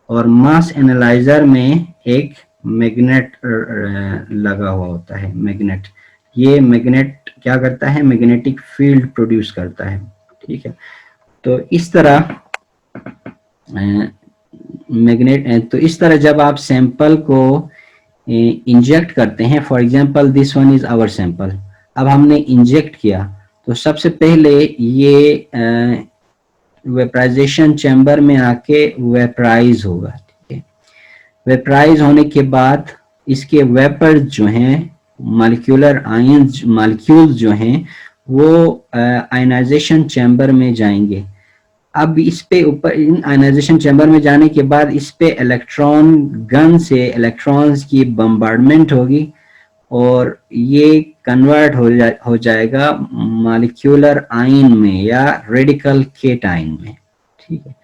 और मास एनालाइजर में एक मैग्नेट लगा हुआ होता है, मैग्नेट। ये मैग्नेट क्या करता है, मैग्नेटिक फील्ड प्रोड्यूस करता है। ठीक है, तो इस तरह जब आप सैंपल को इंजेक्ट करते हैं, for example this one is our sample, अब हमने इंजेक्ट किया तो सबसे पहले ये वेपराइजेशन चैम्बर में आके वेपराइज होगा। ठीक है, वेपराइज होने के बाद इसके वेपर्स जो हैं, मॉलिक्यूल्स जो हैं वो आयनाइजेशन चैम्बर में जाएंगे। अब इस पे ऊपर इन आयनाइजेशन चैम्बर में जाने के बाद इस पे इलेक्ट्रॉन गन से इलेक्ट्रॉन्स की बम्बार्डमेंट होगी और ये कन्वर्ट हो जाएगा मॉलिक्यूलर आयन में या रेडिकल केटाइन में। ठीक है,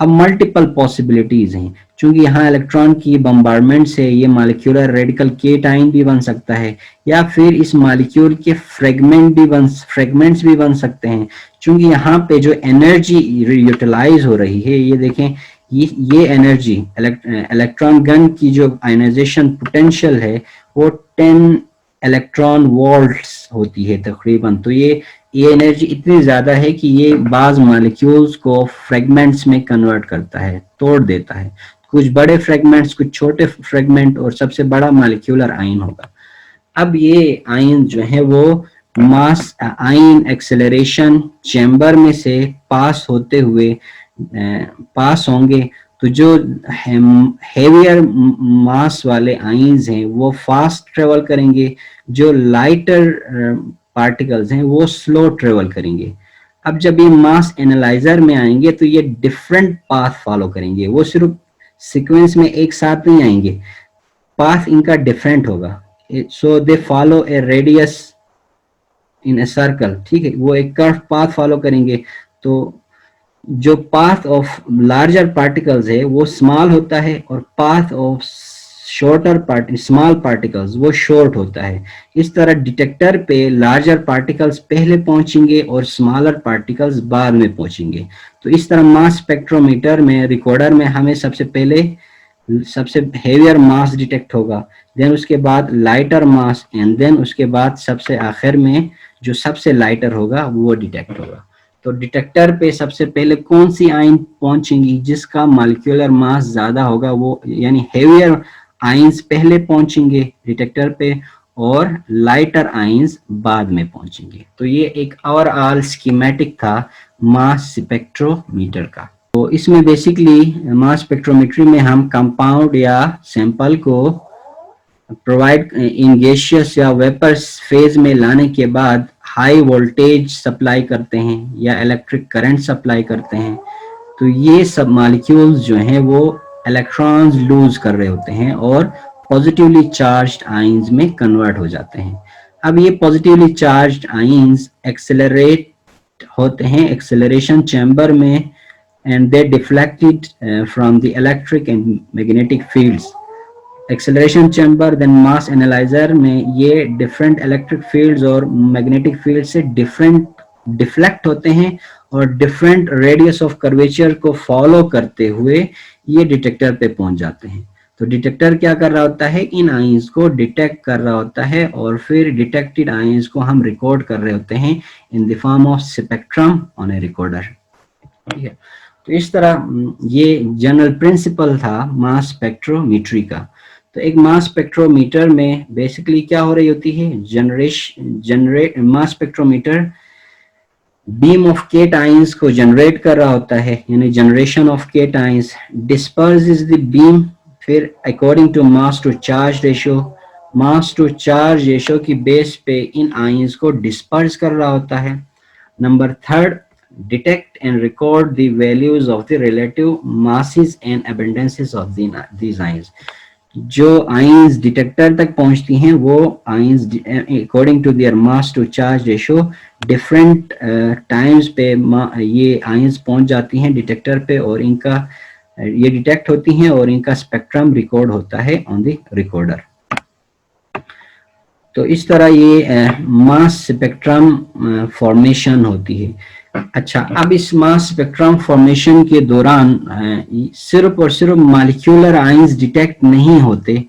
अब मल्टीपल पॉसिबिलिटीज हैं, क्योंकि यहाँ इलेक्ट्रॉन की बम्बार्डमेंट से ये मॉलिक्यूलर रेडिकल केटाइन भी बन सकता है, या फिर इस मॉलिक्यूल के फ्रेगमेंट्स भी बन सकते हैं, क्योंकि यहाँ पे जो एनर्जी यूटिलाइज हो रही है, ये देखें, ये एनर्जी इलेक्ट्रॉन गन की जो आयनाइजेशन पोटेंशियल है वो 10 इलेक्ट्रॉन वोल्ट्स होती है तकरीबन। तो ये एनर्जी इतनी ज्यादा है कि ये बाज मॉलिक्यूल्स को फ्रेगमेंट्स में कन्वर्ट करता है, तोड़ देता है, कुछ बड़े फ्रेगमेंट्स, कुछ छोटे फ्रेगमेंट, और सबसे बड़ा मॉलिक्यूलर आयन होगा। अब ये आयन जो है वो मास आयन एक्सेलरेशन चैम्बर में से पास होते हुए पास होंगे, तो जो हेवियर मास वाले आयंस हैं वो फास्ट ट्रेवल करेंगे, जो लाइटर पार्टिकल्स हैं वो स्लो ट्रेवल करेंगे। अब जब ये मास एनालाइजर में आएंगे तो ये डिफरेंट पाथ फॉलो करेंगे, वो सिर्फ सीक्वेंस में एक साथ नहीं आएंगे, पाथ इनका डिफरेंट होगा। So they follow a radius in a circle. ठीक है, वो एक कर्व पाथ फॉलो करेंगे। तो जो पाथ ऑफ लार्जर पार्टिकल्स है वो स्मॉल होता है, और पाथ ऑफ स्मॉल पार्टिकल्स वो शॉर्ट होता है। इस तरह डिटेक्टर पे लार्जर पार्टिकल्स पहले पहुंचेंगे और स्मॉलर पार्टिकल्स बाद में पहुंचेंगे। तो इस तरह मास स्पेक्ट्रोमीटर में, रिकॉर्डर में, हमें सबसे पहले सबसे हेवियर मास डिटेक्ट होगा, देन उसके बाद लाइटर मास, एंड देन उसके बाद सबसे आखिर में जो सबसे लाइटर होगा वो डिटेक्ट होगा। तो डिटेक्टर पे सबसे पहले कौन सी आयन पहुंचेंगी जिसका मॉलिक्यूलर मास ज्यादा होगा, वो यानी हेवियर आयंस पहले पहुंचेंगे डिटेक्टर पे, और लाइटर आयंस बाद में पहुंचेंगे। तो ये एक ओवरऑल स्कीमेटिक था मास स्पेक्ट्रोमीटर का। तो इसमें बेसिकली मास स्पेक्ट्रोमेट्री में हम कंपाउंड या सैंपल को प्रोवाइड इन गैसियस या वेपर फेज में लाने के बाद हाई वोल्टेज सप्लाई करते हैं या इलेक्ट्रिक करंट सप्लाई करते हैं। तो ये सब मॉलिक्यूल्स जो हैं वो इलेक्ट्रॉन्स लूज कर रहे होते हैं और पॉजिटिवली चार्ज्ड आयंस में कन्वर्ट हो जाते हैं। अब ये पॉजिटिवली चार्ज्ड आयंस एक्सेलरेट होते हैं एक्सेलरेशन चैम्बर में, and they deflected from the electric and magnetic fields. Acceleration chamber then mass analyzer में ये डिफरेंट इलेक्ट्रिक फील्ड्स और मैग्नेटिक फील्ड से डिफ्लेक्ट होते हैं और डिफरेंट रेडियस ऑफ कर्वेचर को फॉलो करते हुए ये डिटेक्टर पे पहुंच जाते हैं। तो डिटेक्टर क्या कर रहा होता है, इन आयंस को डिटेक्ट कर रहा होता है और फिर डिटेक्टेड आयंस को हम रिकॉर्ड कर रहे होते हैं in the form of spectrum on A recorder. ठीक है, तो इस तरह ये जनरल प्रिंसिपल था मास स्पेक्ट्रोमीट्री का। तो एक मास स्पेक्ट्रोमीटर में बेसिकली क्या हो रही होती है, mass spectrometer beam of cation को जनरेट कर रहा होता है, यानी generation of cation, disperses the beam, फिर according to mass to charge ratio, mass to charge ratio की बेस पे इन आयंस को डिस्पर्स कर रहा होता है। Number third, detect and record the values of the relative masses and abundances of these ions. जो आयंस डिटेक्टर तक पहुंचती हैं वो ions according to their mass to charge ratio different times पे ये आयंस पहुंच जाती हैं डिटेक्टर पे, और इनका ये डिटेक्ट होती हैं और इनका स्पेक्ट्रम रिकॉर्ड होता है ऑन द रिकॉर्डर। तो इस तरह ये मास स्पेक्ट्रम फॉर्मेशन होती है। अच्छा, अब इस मास स्पेक्ट्रम फॉर्मेशन के दौरान सिर्फ और सिर्फ मॉलिक्यूलर आयंस डिटेक्ट नहीं होते,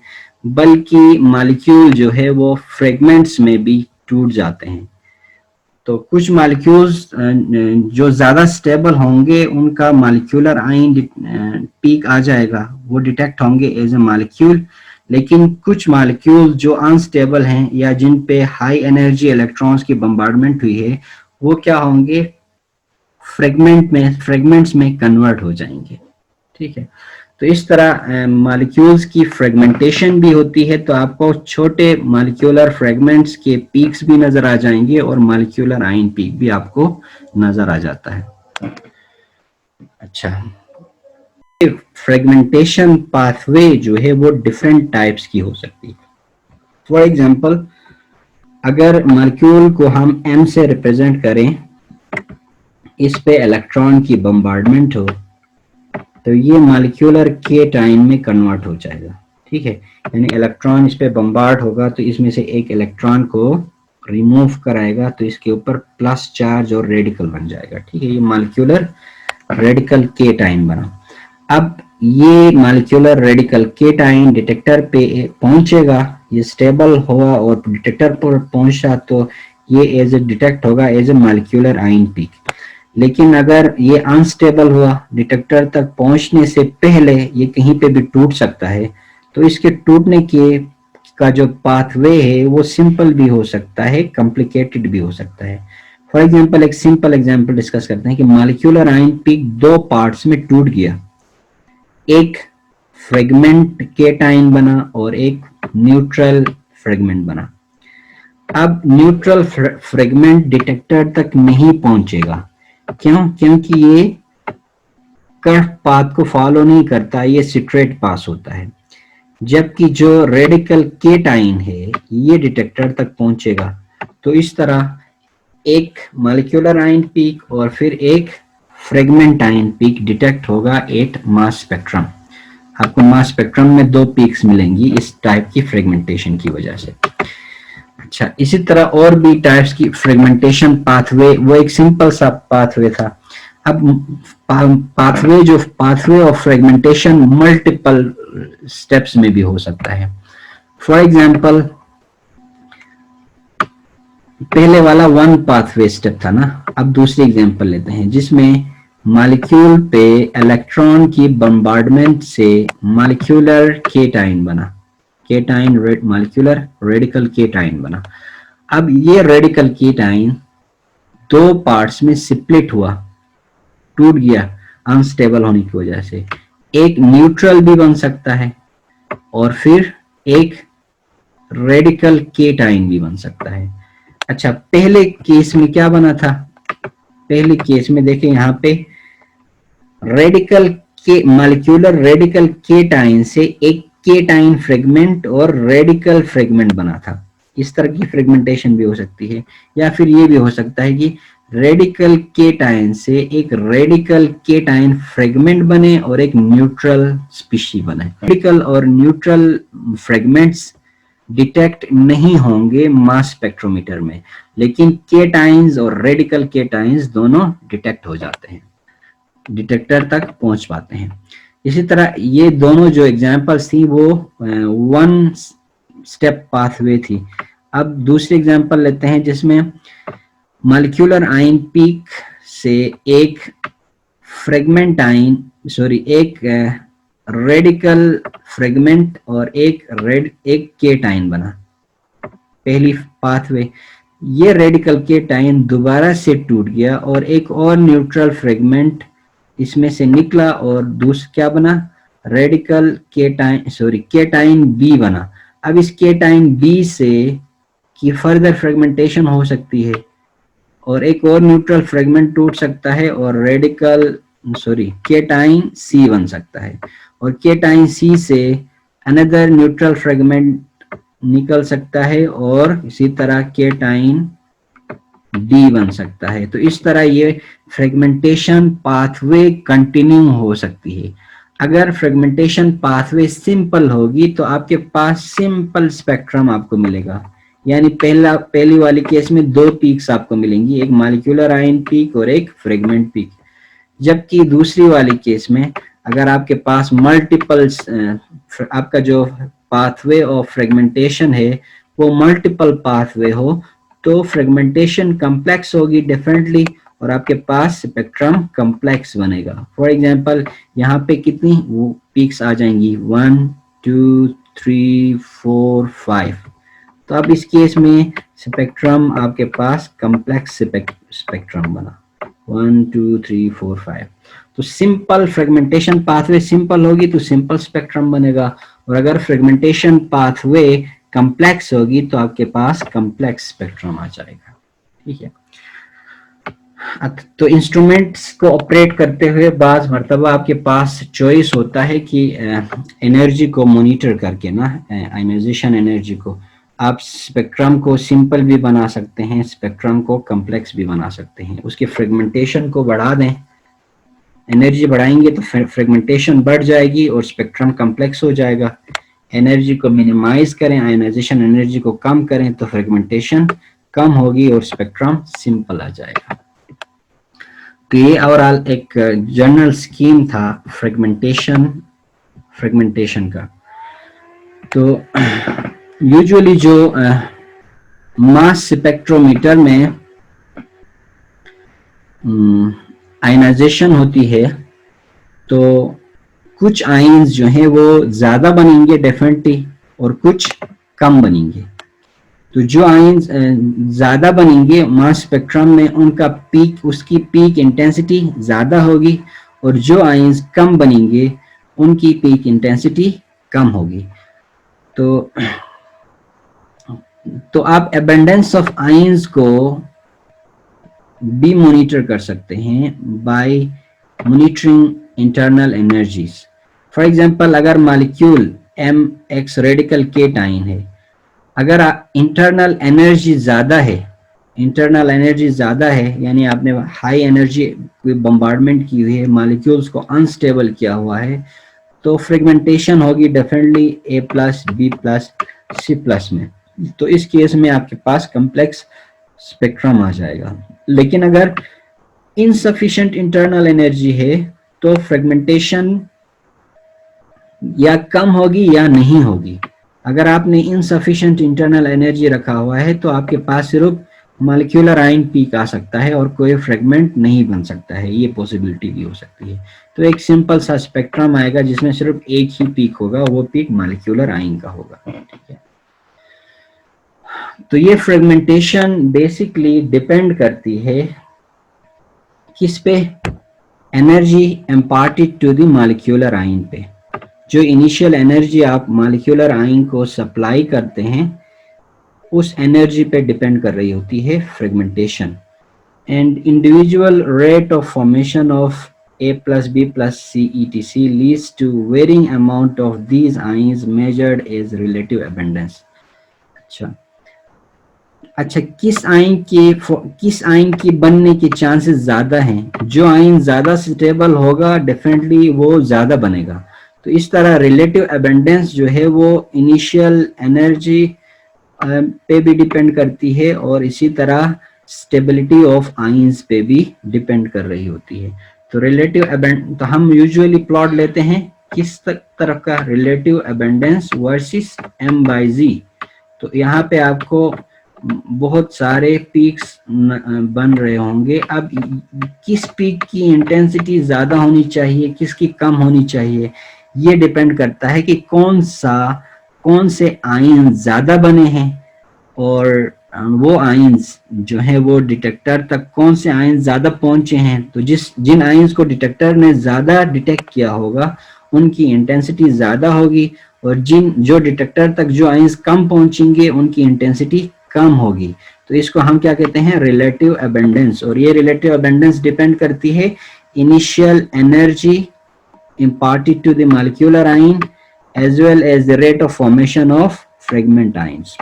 बल्कि मॉलिक्यूल जो है वो फ्रेगमेंट्स में भी टूट जाते हैं। तो कुछ मॉलिक्यूल्स जो ज्यादा स्टेबल होंगे उनका मॉलिक्यूलर आयन पीक आ जाएगा, वो डिटेक्ट होंगे एज ए मॉलिक्यूल, लेकिन कुछ मॉलिक्यूल जो अनस्टेबल हैं या जिन पे हाई एनर्जी इलेक्ट्रॉन्स की बम्बार्डमेंट हुई है वो क्या होंगे, फ्रेगमेंट्स में कन्वर्ट हो जाएंगे। ठीक है, तो इस तरह मॉलिक्यूल्स की फ्रेगमेंटेशन भी होती है, तो आपको छोटे मॉलिक्यूलर फ्रेगमेंट्स के पीक्स भी नजर आ जाएंगे और मॉलिक्यूलर आयन पीक भी आपको नजर आ जाता है। अच्छा, फ्रेगमेंटेशन पाथवे जो है वो डिफरेंट टाइप्स की हो सकती है। फॉर एग्जांपल, अगर मॉलिक्यूल को हम m से रिप्रेजेंट करें, इस पे इलेक्ट्रॉन की बम्बार्डमेंट हो, तो ये मॉलिक्यूलर केटाइन में कन्वर्ट हो जाएगा। ठीक है, यानी इलेक्ट्रॉन इस पे बम्बार्ड होगा तो इसमें से एक इलेक्ट्रॉन को रिमूव कराएगा, तो इसके ऊपर प्लस चार्ज और रेडिकल बन जाएगा। ठीक है, ये मॉलिक्यूलर रेडिकल केटाइन बना। अब ये मॉलिक्यूलर रेडिकल केटाइन डिटेक्टर पे पहुंचेगा, ये स्टेबल हुआ और डिटेक्टर पर पहुंचा तो ये एज ए डिटेक्ट होगा as a molecular ion peak. लेकिन अगर ये अनस्टेबल हुआ, डिटेक्टर तक पहुंचने से पहले ये कहीं पे भी टूट सकता है, तो इसके टूटने के का जो पाथवे है वो सिंपल भी हो सकता है, कॉम्प्लिकेटेड भी हो सकता है। फॉर एग्जांपल एक सिंपल एग्जांपल डिस्कस करते हैं कि मॉलिक्यूलर आयन पीक दो पार्ट्स में टूट गया, एक फ्रेगमेंट केटाइन बना और एक न्यूट्रल फ्रेगमेंट बना। अब न्यूट्रल फ्रेगमेंट डिटेक्टर तक नहीं पहुंचेगा, क्यों? क्योंकि ये कर्व पाथ को फॉलो नहीं करता, ये स्ट्रेट पास होता है। जबकि जो रेडिकल केटाइन है ये डिटेक्टर तक पहुंचेगा। तो इस तरह एक मॉलिक्यूलर आयन पीक और फिर एक फ्रेगमेंट आयन पीक डिटेक्ट होगा एट मास स्पेक्ट्रम। आपको मास स्पेक्ट्रम में दो पीक्स मिलेंगी इस टाइप की फ्रेगमेंटेशन की वजह से। अच्छा, इसी तरह और भी टाइप्स की फ्रेगमेंटेशन पाथवे, वो एक सिंपल सा पाथवे था। अब pathway of fragmentation multiple steps में भी हो सकता है। फॉर एग्जांपल पहले वाला वन पाथवे स्टेप था ना, अब दूसरी एग्जांपल लेते हैं जिसमें मॉलिक्यूल पे इलेक्ट्रॉन की बम्बार्डमेंट से मॉलिक्यूलर केटाइन बना, केटाइन मॉलिक्यूलर रेडिकल केटाइन बना। अब ये रेडिकल केटाइन दो पार्ट्स में स्प्लिट हुआ, टूट गया अनस्टेबल होने की वजह से। एक न्यूट्रल भी बन सकता है और फिर एक रेडिकल केटाइन भी बन सकता है। अच्छा, पहले केस में क्या बना था? पहले केस में देखें यहाँ पे रेडिकल के मॉलिक्यूलर रेडिकल केटाइन से एक केटाइन फ्रेगमेंट और रेडिकल फ्रेगमेंट बना था। इस तरह की फ्रेगमेंटेशन भी हो सकती है, या फिर ये भी हो सकता है कि रेडिकल केटाइन से एक रेडिकल केटाइन फ्रेगमेंट बने और एक न्यूट्रल स्पीशी बने। रेडिकल और न्यूट्रल फ्रेगमेंट्स डिटेक्ट नहीं होंगे मास स्पेक्ट्रोमीटर में, लेकिन केटाइंस और रेडिकल केटाइंस दोनों डिटेक्ट हो जाते हैं, डिटेक्टर तक पहुंच पाते हैं। इसी तरह ये दोनों जो एग्जांपल्स थी वो वन स्टेप पाथवे थी। अब दूसरी एग्जांपल लेते हैं जिसमें मॉलिक्यूलर आयन पीक से एक फ्रेगमेंट आयन एक रेडिकल फ्रेगमेंट और एक केटाइन बना। पहली पाथवे, ये रेडिकल केटाइन दोबारा से टूट गया और एक और न्यूट्रल फ्रेगमेंट इसमें से निकला और दूसरा क्या बना? रेडिकल केटाइन बी बना। अब इस केटाइन बी से की फर्दर फ्रेगमेंटेशन हो सकती है और एक और न्यूट्रल फ्रेगमेंट टूट सकता है और केटाइन सी बन सकता है, और केटाइन सी से अनदर न्यूट्रल फ्रेगमेंट निकल सकता है और इसी तरह केटाइन डी बन सकता है। तो इस तरह ये फ्रेगमेंटेशन पाथवे कंटिन्यू हो सकती है। अगर फ्रेगमेंटेशन पाथवे सिंपल होगी तो आपके पास सिंपल स्पेक्ट्रम आपको मिलेगा, यानी पहली वाली केस में दो पीक्स आपको मिलेंगी, एक मॉलिक्यूलर आयन पीक और एक फ्रेगमेंट पीक। जबकि दूसरी वाली केस में अगर आपके पास मल्टीपल आपका जो पाथवे ऑफ फ्रेगमेंटेशन है वो मल्टीपल पाथवे हो तो फ्रेगमेंटेशन कॉम्प्लेक्स होगी डिफरेंटली और आपके पास स्पेक्ट्रम कॉम्प्लेक्स बनेगा। फॉर एग्जांपल यहाँ पे कितनी वो पीक्स आ जाएंगी 1 2 3 4 5। तो अब इस केस में स्पेक्ट्रम आपके पास कॉम्प्लेक्स स्पेक्ट्रम बना 1 2 3 4 5। तो सिंपल फ्रेगमेंटेशन पाथवे सिंपल होगी तो सिंपल स्पेक्ट्रम बनेगा, और अगर फ्रेगमेंटेशन पाथवे कॉम्प्लेक्स होगी तो आपके पास कॉम्प्लेक्स स्पेक्ट्रम आ जाएगा। ठीक है, तो इंस्ट्रूमेंट्स को ऑपरेट करते हुए बाज मर्तबा आपके पास चॉइस होता है कि एनर्जी को मॉनिटर करके ना, आयनाइजेशन एनर्जी को, आप स्पेक्ट्रम को सिंपल भी बना सकते हैं, स्पेक्ट्रम को कॉम्प्लेक्स भी बना सकते हैं। उसके फ्रेगमेंटेशन को बढ़ा दें, एनर्जी बढ़ाएंगे तो फ्रेगमेंटेशन बढ़ जाएगी और स्पेक्ट्रम कॉम्प्लेक्स हो जाएगा। एनर्जी को मिनिमाइज करें, आयनाइजेशन एनर्जी को कम करें तो फ्रेगमेंटेशन कम होगी और स्पेक्ट्रम सिंपल आ जाएगा। तो ये ओवरऑल एक जनरल स्कीम था फ्रेगमेंटेशन का। तो यूजुअली जो मास स्पेक्ट्रोमीटर में आयनाइजेशन होती है तो कुछ आयंस जो हैं वो ज्यादा बनेंगे डेफिनेटली और कुछ कम बनेंगे। तो जो आयंस ज्यादा बनेंगे मास स्पेक्ट्रम में उसकी पीक इंटेंसिटी ज्यादा होगी, और जो आयंस कम बनेंगे उनकी पीक इंटेंसिटी कम होगी। तो आप एबंडेंस ऑफ आयंस को भी मॉनिटर कर सकते हैं by monitoring internal energies. For example, अगर molecule MX radical cation है, अगर इंटरनल एनर्जी ज्यादा है यानी आपने हाई एनर्जी बम्बार्डमेंट की हुई है, मॉलिक्यूल्स को अनस्टेबल किया हुआ है, तो फ्रेगमेंटेशन होगी डेफिनेटली A+, B+, C+ में। तो इस केस में आपके पास कॉम्प्लेक्स स्पेक्ट्रम आ जाएगा। लेकिन अगर इनसफिशिएंट इंटरनल एनर्जी है तो फ्रेगमेंटेशन या कम होगी या नहीं होगी। अगर आपने इनसफिशिएंट इंटरनल एनर्जी रखा हुआ है तो आपके पास सिर्फ मॉलिक्यूलर आयन पीक आ सकता है और कोई फ्रेगमेंट नहीं बन सकता है, ये पॉसिबिलिटी भी हो सकती है। तो एक सिंपल सा स्पेक्ट्रम आएगा जिसमें सिर्फ एक ही पीक होगा, वो पीक मॉलिक्यूलर आयन का होगा। ठीक है, तो ये फ्रेगमेंटेशन बेसिकली डिपेंड करती है किस पे, energy imparted to the molecular ion पे। जो इनिशियल एनर्जी आप मॉलिक्यूलर आयन को सप्लाई करते हैं उस एनर्जी पे डिपेंड कर रही होती है fragmentation. And individual rate of formation of A+, B+, C etc leads to varying amount of these ions measured as relative abundance। अच्छा, किस आयन की बनने के चांसेस ज्यादा हैं? जो आयन ज्यादा स्टेबल होगा डेफिनेटली वो ज्यादा बनेगा। तो इस तरह रिलेटिव अबंडेंस जो है वो इनिशियल एनर्जी पे भी डिपेंड करती है और इसी तरह स्टेबिलिटी ऑफ आयंस पे भी डिपेंड कर रही होती है। तो रिलेटिव अबंडेंस, तो हम यूजुअली प्लॉट लेते हैं किस तरफ का, रिलेटिव अबंडेंस वर्सेस M/G। तो यहाँ पे आपको बहुत सारे पीक्स बन रहे होंगे। अब किस पीक की इंटेंसिटी ज्यादा होनी चाहिए, किसकी कम होनी चाहिए, ये डिपेंड करता है कि कौन से आयन ज्यादा बने हैं और वो आयंस जो है वो डिटेक्टर तक कौन से आयंस ज्यादा पहुंचे हैं। तो जिन आयंस को डिटेक्टर ने ज्यादा डिटेक्ट किया होगा उनकी इंटेंसिटी ज्यादा होगी, और जो डिटेक्टर तक जो आयंस कम पहुंचेंगे उनकी इंटेंसिटी कम होगी। तो इसको हम क्या कहते हैं, रिलेटिव अबंडेंस। और ये रिलेटिव अबंडेंस डिपेंड करती है initial energy imparted to the molecular ion as well as the rate of formation of fragment ions।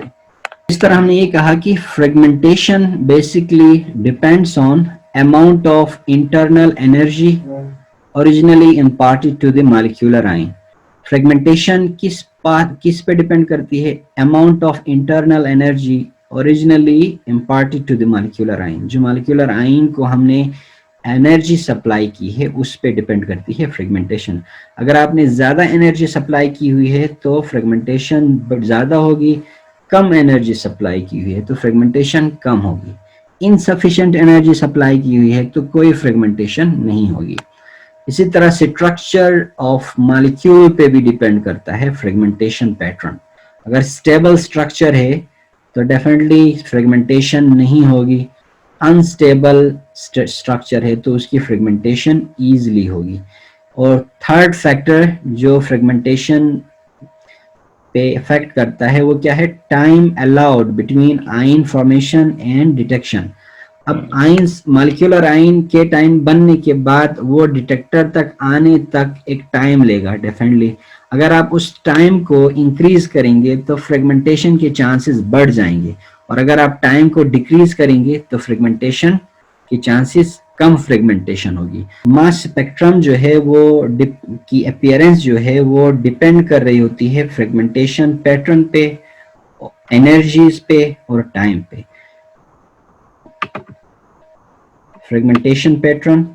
इस तरह हमने ये कहा कि fragmentation basically depends on amount of internal energy originally imparted to the molecular ion। fragmentation किस पे डिपेंड करती है, amount of internal energy originally imparted to the molecular ion। जो molecular ion को हमने एनर्जी सप्लाई की है उस पे डिपेंड करती है फ्रेगमेंटेशन। अगर आपने ज्यादा एनर्जी सप्लाई की हुई है तो फ्रेगमेंटेशन ज्यादा होगी, कम एनर्जी सप्लाई की हुई है तो फ्रेगमेंटेशन कम होगी, इनसफिशिएंट एनर्जी सप्लाई की हुई है तो कोई फ्रेगमेंटेशन नहीं होगी। इसी तरह स्ट्रक्चर ऑफ मॉलिक्यूल पे भी डिपेंड करता है फ्रेगमेंटेशन पैटर्न। अगर स्टेबल स्ट्रक्चर है तो डेफिनेटली फ्रेगमेंटेशन नहीं होगी, अनस्टेबल स्ट्रक्चर है तो उसकी फ्रेगमेंटेशन इजीली होगी। और थर्ड फैक्टर जो फ्रेगमेंटेशन पे इफेक्ट करता है वो क्या है, time allowed between ion formation and detection. अब आयंस मॉलिक्यूलर आयन के टाइम बनने के बाद वो डिटेक्टर तक आने तक एक टाइम लेगा डेफिनेटली। अगर आप उस टाइम को इंक्रीज करेंगे तो फ्रेगमेंटेशन के चांसेस बढ़ जाएंगे, और अगर आप टाइम को डिक्रीज करेंगे तो फ्रेगमेंटेशन के चांसेस कम फ्रेगमेंटेशन होगी। मास स्पेक्ट्रम जो है वो की अपीयरेंस जो है वो डिपेंड कर रही होती है फ्रेगमेंटेशन पैटर्न पे, एनर्जीज पे और टाइम पे। Fragmentation pattern,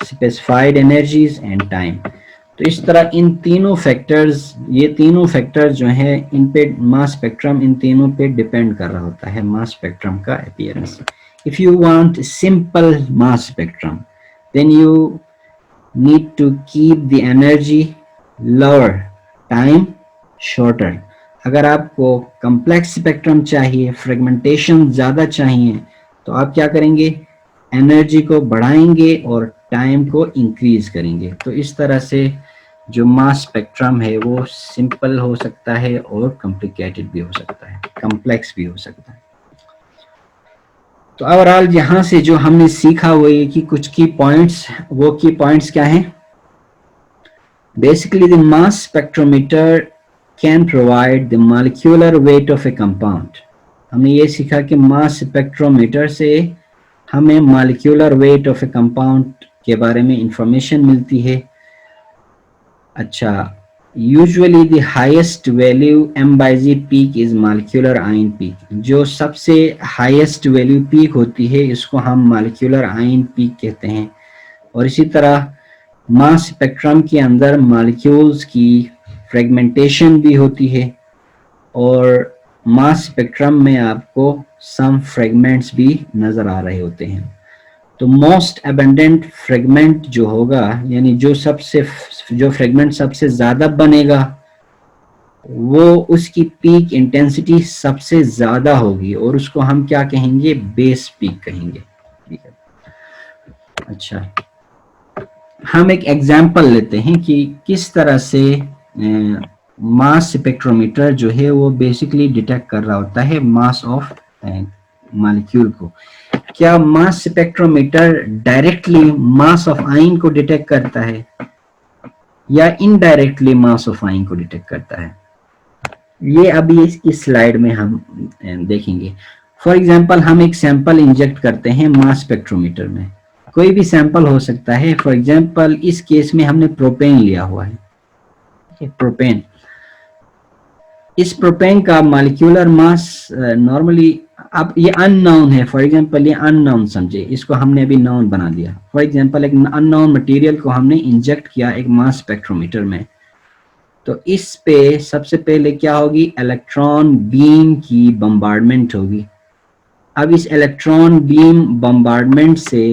specified energies and time. तो इस तरह इन तीनों फैक्टर्स, ये तीनों फैक्टर्स जो हैं इन पे मास स्पेक्ट्रम इन तीनों पे डिपेंड कर रहा होता है मास स्पेक्ट्रम का appearance. If you want simple mass spectrum then you need to keep the energy lower, time shorter. अगर आपको कम्प्लेक्स स्पेक्ट्रम चाहिए, फ्रेगमेंटेशन ज़्यादा चाहिए, तो आप क्या करेंगे, एनर्जी को बढ़ाएंगे और टाइम को इंक्रीज करेंगे। तो इस तरह से जो मास स्पेक्ट्रम है वो सिंपल हो सकता है और कॉम्प्लिकेटेड भी हो सकता है, कम्प्लेक्स भी हो सकता है। तो ओवरऑल यहाँ से जो हमने सीखा वो ये कि कुछ की पॉइंट्स, वो की पॉइंट्स क्या हैं? Basically, the mass spectrometer can provide the molecular weight of a compound. हमने ये सीखा कि मास स्पेक्ट्रोमीटर से हमें molecular weight of A compound के बारे में इंफॉर्मेशन मिलती है। अच्छा, usually the highest value m by z peak is molecular ion peak. जो सबसे हाईएस्ट वैल्यू पीक होती है इसको हम मॉलिक्यूलर आयन पीक कहते हैं। और इसी तरह मास स्पेक्ट्रम के अंदर मॉलिक्यूल्स की फ्रेगमेंटेशन भी होती है, और मास स्पेक्ट्रम में आपको सम फ्रेगमेंट्स भी नजर आ रहे होते हैं। तो मोस्ट अबंडेंट फ्रेगमेंट जो होगा, यानी जो फ्रेगमेंट सबसे ज्यादा बनेगा, वो उसकी पीक इंटेंसिटी सबसे ज्यादा होगी और उसको हम क्या कहेंगे, बेस पीक कहेंगे। ठीक है, अच्छा हम एक एग्जाम्पल लेते हैं कि किस तरह से मास स्पेक्ट्रोमीटर जो है वो बेसिकली डिटेक्ट कर रहा होता है मास ऑफ मॉलिक्यूल को। क्या मास spectrometer directly mass of ion को डिटेक्ट करता है या इनडायरेक्टली मास ऑफ आयन को डिटेक्ट करता है? ये अभी इस स्लाइड में हम देखेंगे। फॉर एग्जांपल हम एक सैंपल इंजेक्ट करते हैं मास स्पेक्ट्रोमीटर में, कोई भी सैंपल हो सकता है। फॉर एग्जांपल इस केस में हमने प्रोपेन लिया हुआ है, प्रोपेन। इस प्रोपेन का मॉलिक्यूलर मास नॉर्मली, अब ये अननोन है, फॉर एग्जांपल ये अननोन समझे, इसको हमने अभी नोन बना दिया। फॉर एग्जांपल एक अननोन मटेरियल को हमने इंजेक्ट किया एक मास स्पेक्ट्रोमीटर में, तो इस पे सबसे पहले क्या होगी, इलेक्ट्रॉन बीम की बम्बार्डमेंट होगी। अब इस इलेक्ट्रॉन बीम बम्बार्डमेंट से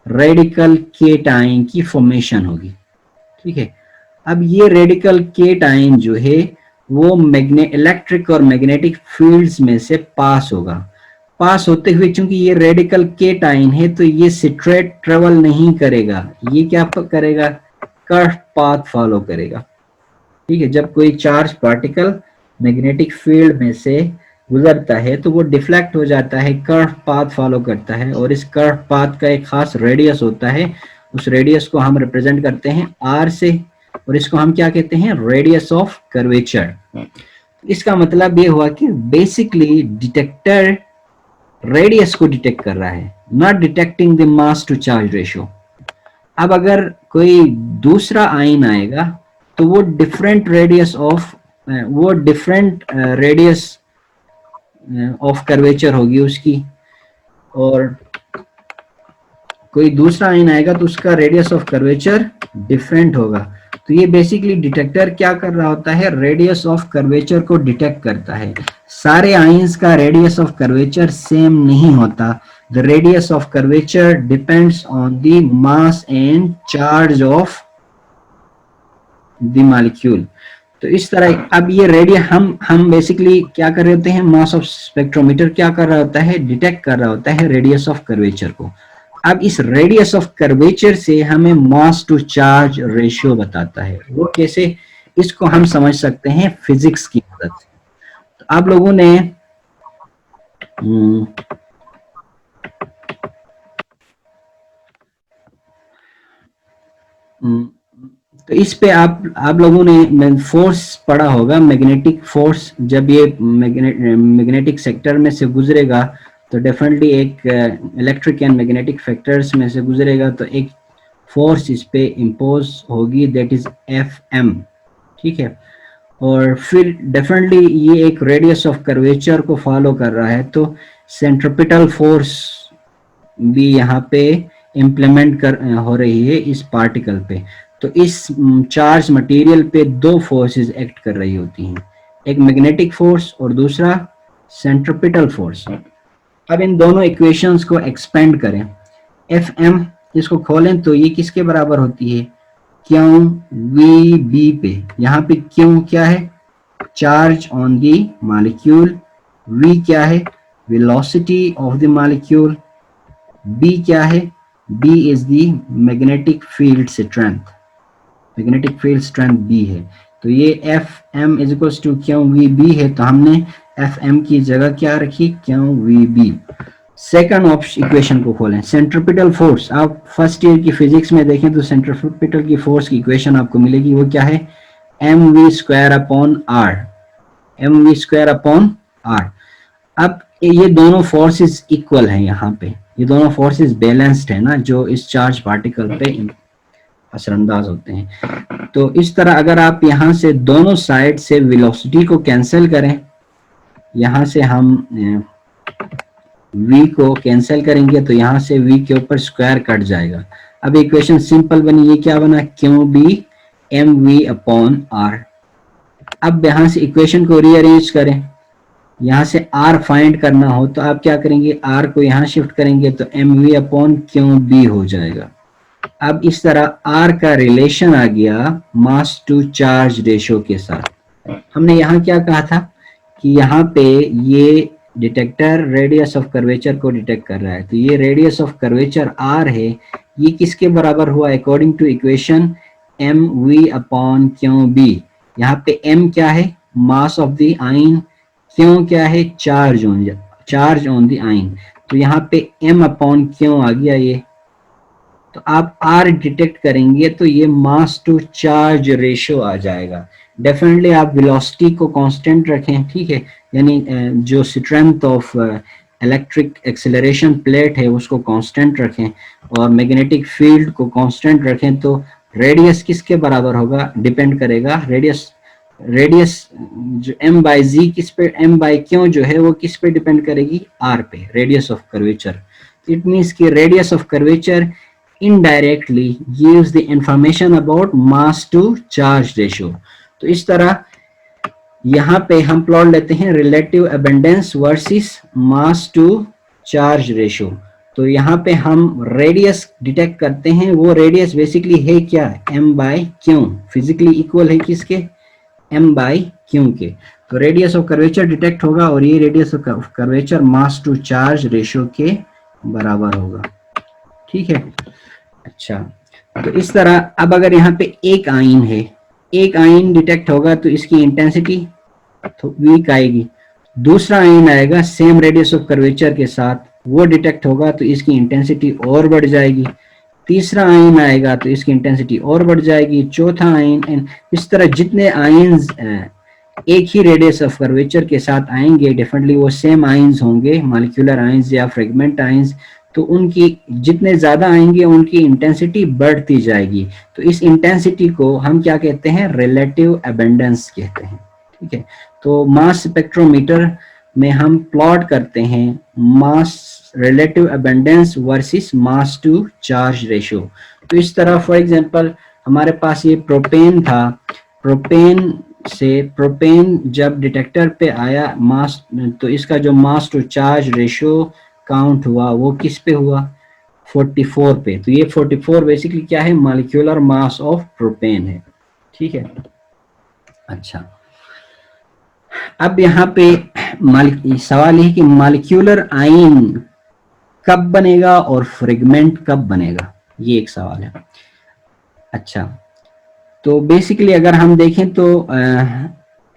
रेडिकल केटाइन की फॉर्मेशन होगी। ठीक है, अब ये रेडिकल केटाइन जो है वो इलेक्ट्रिक और मैग्नेटिक फील्ड्स में से पास होगा। पास होते हुए चूंकि ये रेडिकल केटाइन है तो ये स्ट्रेट ट्रेवल नहीं करेगा, ये क्या करेगा, कर्व पाथ फॉलो करेगा। ठीक है, जब कोई चार्ज पार्टिकल मैग्नेटिक फील्ड में से गुजरता है तो वो डिफ्लेक्ट हो जाता है, कर्व पाथ फॉलो करता है, और इस कर्व पाथ का एक खास रेडियस होता है। उस रेडियस को हम रिप्रेजेंट करते हैं आर से, और इसको हम क्या कहते हैं, रेडियस ऑफ कर्वेचर। इसका मतलब ये हुआ कि बेसिकली डिटेक्टर रेडियस को डिटेक्ट कर रहा है, not detecting the mass to charge ratio. अब अगर कोई दूसरा आयन आएगा तो वो डिफरेंट रेडियस ऑफ कर्वेचर होगी उसकी, और कोई दूसरा आयन आएगा तो उसका रेडियस ऑफ कर्वेचर डिफरेंट होगा। तो ये बेसिकली डिटेक्टर क्या कर रहा होता है, रेडियस ऑफ कर्वेचर को डिटेक्ट करता है। सारे आयंस का रेडियस ऑफ कर्वेचर सेम नहीं होता। The radius of curvature depends on the mass and charge of the molecule. तो इस तरह अब ये रेडियस हम बेसिकली क्या कर रहे होते हैं, मास ऑफ स्पेक्ट्रोमीटर क्या कर रहा होता है, डिटेक्ट कर रहा होता है रेडियस ऑफ कर्वेचर को। अब इस रेडियस ऑफ कर्वेचर से हमें मास टू चार्ज रेशियो बताता है। वो कैसे, इसको हम समझ सकते हैं फिजिक्स की मदद से। तो आप लोगों ने तो इस पे आप लोगों ने फोर्स पढ़ा होगा, मैग्नेटिक फोर्स। जब ये मैग्नेटिक सेक्टर में से गुजरेगा तो डेफिनेटली एक इलेक्ट्रिक एंड मैग्नेटिक फैक्टर्स में से गुजरेगा तो एक फोर्स इस पे इम्पोज होगी, दैट इज एफ एम। ठीक है, और फिर डेफिनेटली ये एक रेडियस ऑफ कर्वेचर को फॉलो कर रहा है, तो सेंट्रिपिटल फोर्स भी यहाँ पे इम्प्लीमेंट कर हो रही है इस पार्टिकल पे। तो इस चार्ज मटेरियल पे दो फोर्सेस एक्ट कर रही होती हैं, एक मैग्नेटिक फोर्स और दूसरा सेंट्रिपिटल फोर्स। अब इन दोनों इक्वेशंस को एक्सपेंड करें, एफ एम इसको खोलें तो ये किसके बराबर होती है, क्यू वी बी पे। यहाँ पे क्यू क्या है, charge on the molecule, V क्या है, velocity of the molecule, B क्या है, B is the magnetic field strength, magnetic field strength B है। तो ये F M is equal to Q V B है, तो हमने एफ एम की जगह क्या रखी, Q V B. Second option equation को खोलें, सेंट्रिपिटल फोर्स। आप फर्स्ट ईयर की फिजिक्स में देखें तो सेंट्रिपिटल की फोर्स की इक्वेशन आपको मिलेगी, वो क्या है, M V square upon R, M V square upon R. अब ये दोनों फोर्सेस इक्वल हैं, यहाँ पे ये दोनों फोर्सेस बैलेंस्ड है ना, जो इस चार्ज पार्टिकल पे असरअंदाज होते हैं। तो इस तरह अगर आप यहाँ से दोनों साइड से वेलोसिटी को कैंसिल करें, यहाँ से हम v को कैंसिल करेंगे तो यहाँ से v के ऊपर स्क्वायर कट जाएगा। अब इक्वेशन सिंपल बनी, ये क्या बना, Q B M V upon R. अब यहाँ से इक्वेशन को रीअरेंज करें, यहाँ से r फाइंड करना हो तो आप क्या करेंगे, r को यहाँ शिफ्ट करेंगे तो M V upon Q B हो जाएगा। अब इस तरह r का रिलेशन आ गया मास टू चार्ज रेशो के साथ। हमने यहाँ क्या कहा था कि यहाँ पे ये डिटेक्टर रेडियस ऑफ कर्वेचर को डिटेक्ट कर रहा है, तो ये रेडियस ऑफ कर्वेचर r है, ये किसके बराबर हुआ, according to equation M V upon Q B. यहाँ पे m क्या है, मास ऑफ द आयन, क्यों क्या है, चार्ज ऑन द आयन। तो यहाँ पे m अपॉन क्यों आ गया ये, तो आप r डिटेक्ट करेंगे तो ये मास टू चार्ज रेशो आ जाएगा। डेफिनेटली आप वेलोसिटी को कांस्टेंट रखें, ठीक है, यानी जो strength of electric acceleration plate है उसको कांस्टेंट रखें और मैग्नेटिक फील्ड को कांस्टेंट रखें, तो रेडियस किसके बराबर होगा, डिपेंड करेगा रेडियस जो m बाई जी किस पे, m बाई क्यों जो है वो किस पे डिपेंड करेगी, r पे, radius of curvature. It means कि radius of curvature indirectly gives the information about mass to charge ratio। तो इस तरह यहाँ पे हम प्लॉट लेते हैं relative abundance versus mass to charge ratio. तो यहाँ पे हम रेडियस डिटेक्ट करते हैं, वो रेडियस बेसिकली है क्या, m by Q, physically equal है किसके, m बाई क्यू के। तो रेडियस ऑफ कर्वेचर डिटेक्ट होगा और ये radius of curvature mass to charge ratio के बराबर होगा, ठीक है। अच्छा, तो इस तरह अब अगर यहाँ पे एक आयन है, एक आयन डिटेक्ट होगा तो इसकी इंटेंसिटी तो वीक आएगी, दूसरा आयन आएगा सेम रेडियस ऑफ कर्वेचर के साथ, वो डिटेक्ट होगा तो इसकी इंटेंसिटी और बढ़ जाएगी, तीसरा आयन आएगा तो इसकी इंटेंसिटी और बढ़ जाएगी, चौथा आयन, इस तरह जितने आयन्स एक ही रेडियस ऑफ कर्वेचर के साथ आएंगे डेफिनेटली वो सेम आयन्स होंगे, मॉलिक्यूलर आयन्स या फ्रेगमेंट आयन्स, तो उनकी जितने ज्यादा आएंगे उनकी इंटेंसिटी बढ़ती जाएगी। तो इस इंटेंसिटी को हम क्या कहते हैं, रिलेटिव अबेंडेंस कहते हैं, ठीक है। तो मास स्पेक्ट्रोमीटर में हम प्लॉट करते हैं mass relative abundance versus mass to charge ratio. तो इस तरह फॉर एग्जांपल हमारे पास ये प्रोपेन था, प्रोपेन जब डिटेक्टर पे आया मास, तो इसका जो मास टू चार्ज रेशो काउंट हुआ वो किस पे हुआ, 44 पे। तो ये 44 बेसिकली क्या है, मॉलिक्यूलर मास ऑफ प्रोपेन है, ठीक है। अच्छा, अब यहाँ पे सवाल है कि मॉलिक्यूलर आयन कब बनेगा और फ्रेगमेंट कब बनेगा, ये एक सवाल है। अच्छा, तो बेसिकली अगर हम देखें तो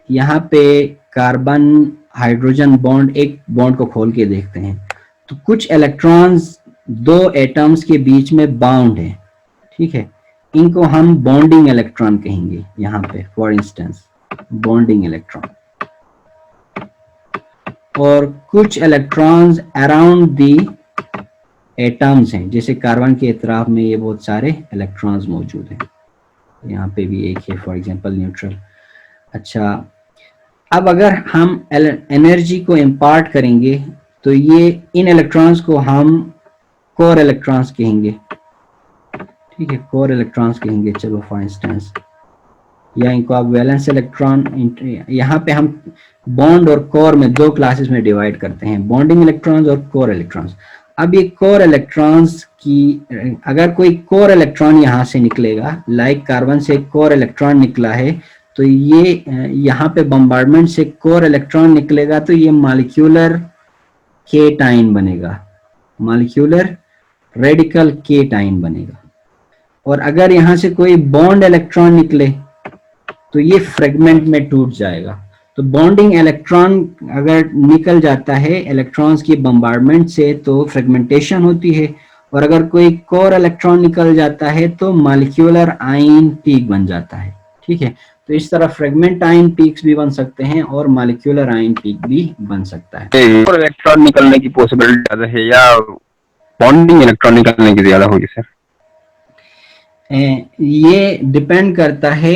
यहाँ पे कार्बन हाइड्रोजन बॉन्ड, एक बॉन्ड को खोल के देखते हैं तो कुछ इलेक्ट्रॉन्स दो एटम्स के बीच में बाउंड है, ठीक है, इनको हम बॉन्डिंग इलेक्ट्रॉन कहेंगे यहाँ पे, फॉर इंस्टेंस बॉन्डिंग इलेक्ट्रॉन। और कुछ इलेक्ट्रॉन्स अराउंड दी एटम्स हैं, जैसे कार्बन के इतराफ में ये बहुत सारे इलेक्ट्रॉन्स मौजूद हैं, यहाँ पे भी एक है फॉर एग्जांपल न्यूट्रल। अच्छा, अब अगर हम एनर्जी को इम्पार्ट करेंगे तो ये इन इलेक्ट्रॉन्स को हम कोर इलेक्ट्रॉन्स कहेंगे, ठीक है, कोर इलेक्ट्रॉन्स कहेंगे चलो फॉर इंस्टेंस, या इनको आप वैलेंस इलेक्ट्रॉन, यहाँ पे हम बॉन्ड और कोर में दो क्लासेस में डिवाइड करते हैं, बॉन्डिंग इलेक्ट्रॉन्स और कोर इलेक्ट्रॉन्स। अब ये कोर इलेक्ट्रॉन्स की, अगर कोई कोर इलेक्ट्रॉन यहाँ से निकलेगा, लाइक कार्बन से कोर इलेक्ट्रॉन निकला है, तो ये यहाँ पे बम्बार्डमेंट से कोर इलेक्ट्रॉन निकलेगा तो ये मॉलिक्यूलर केटाइन बनेगा, मॉलिक्यूलर रेडिकल केटाइन बनेगा। और अगर यहाँ से कोई बॉन्ड इलेक्ट्रॉन निकले तो ये फ्रेगमेंट में टूट जाएगा। तो बॉन्डिंग इलेक्ट्रॉन अगर निकल जाता है इलेक्ट्रॉन्स की बम्बार्डमेंट से तो फ्रेगमेंटेशन होती है, और अगर कोई कोर इलेक्ट्रॉन निकल जाता है तो मॉलिक्यूलर आयन पीक बन जाता है, ठीक है। तो इस तरह फ्रेगमेंट आयन पीक्स भी बन सकते हैं और मॉलिक्यूलर आयन पीक भी बन सकता है। कोर इलेक्ट्रॉन निकलने की पॉसिबिलिटी ज्यादा है या बॉन्डिंग इलेक्ट्रॉन निकलने की ज्यादा होगी सर? ये डिपेंड करता है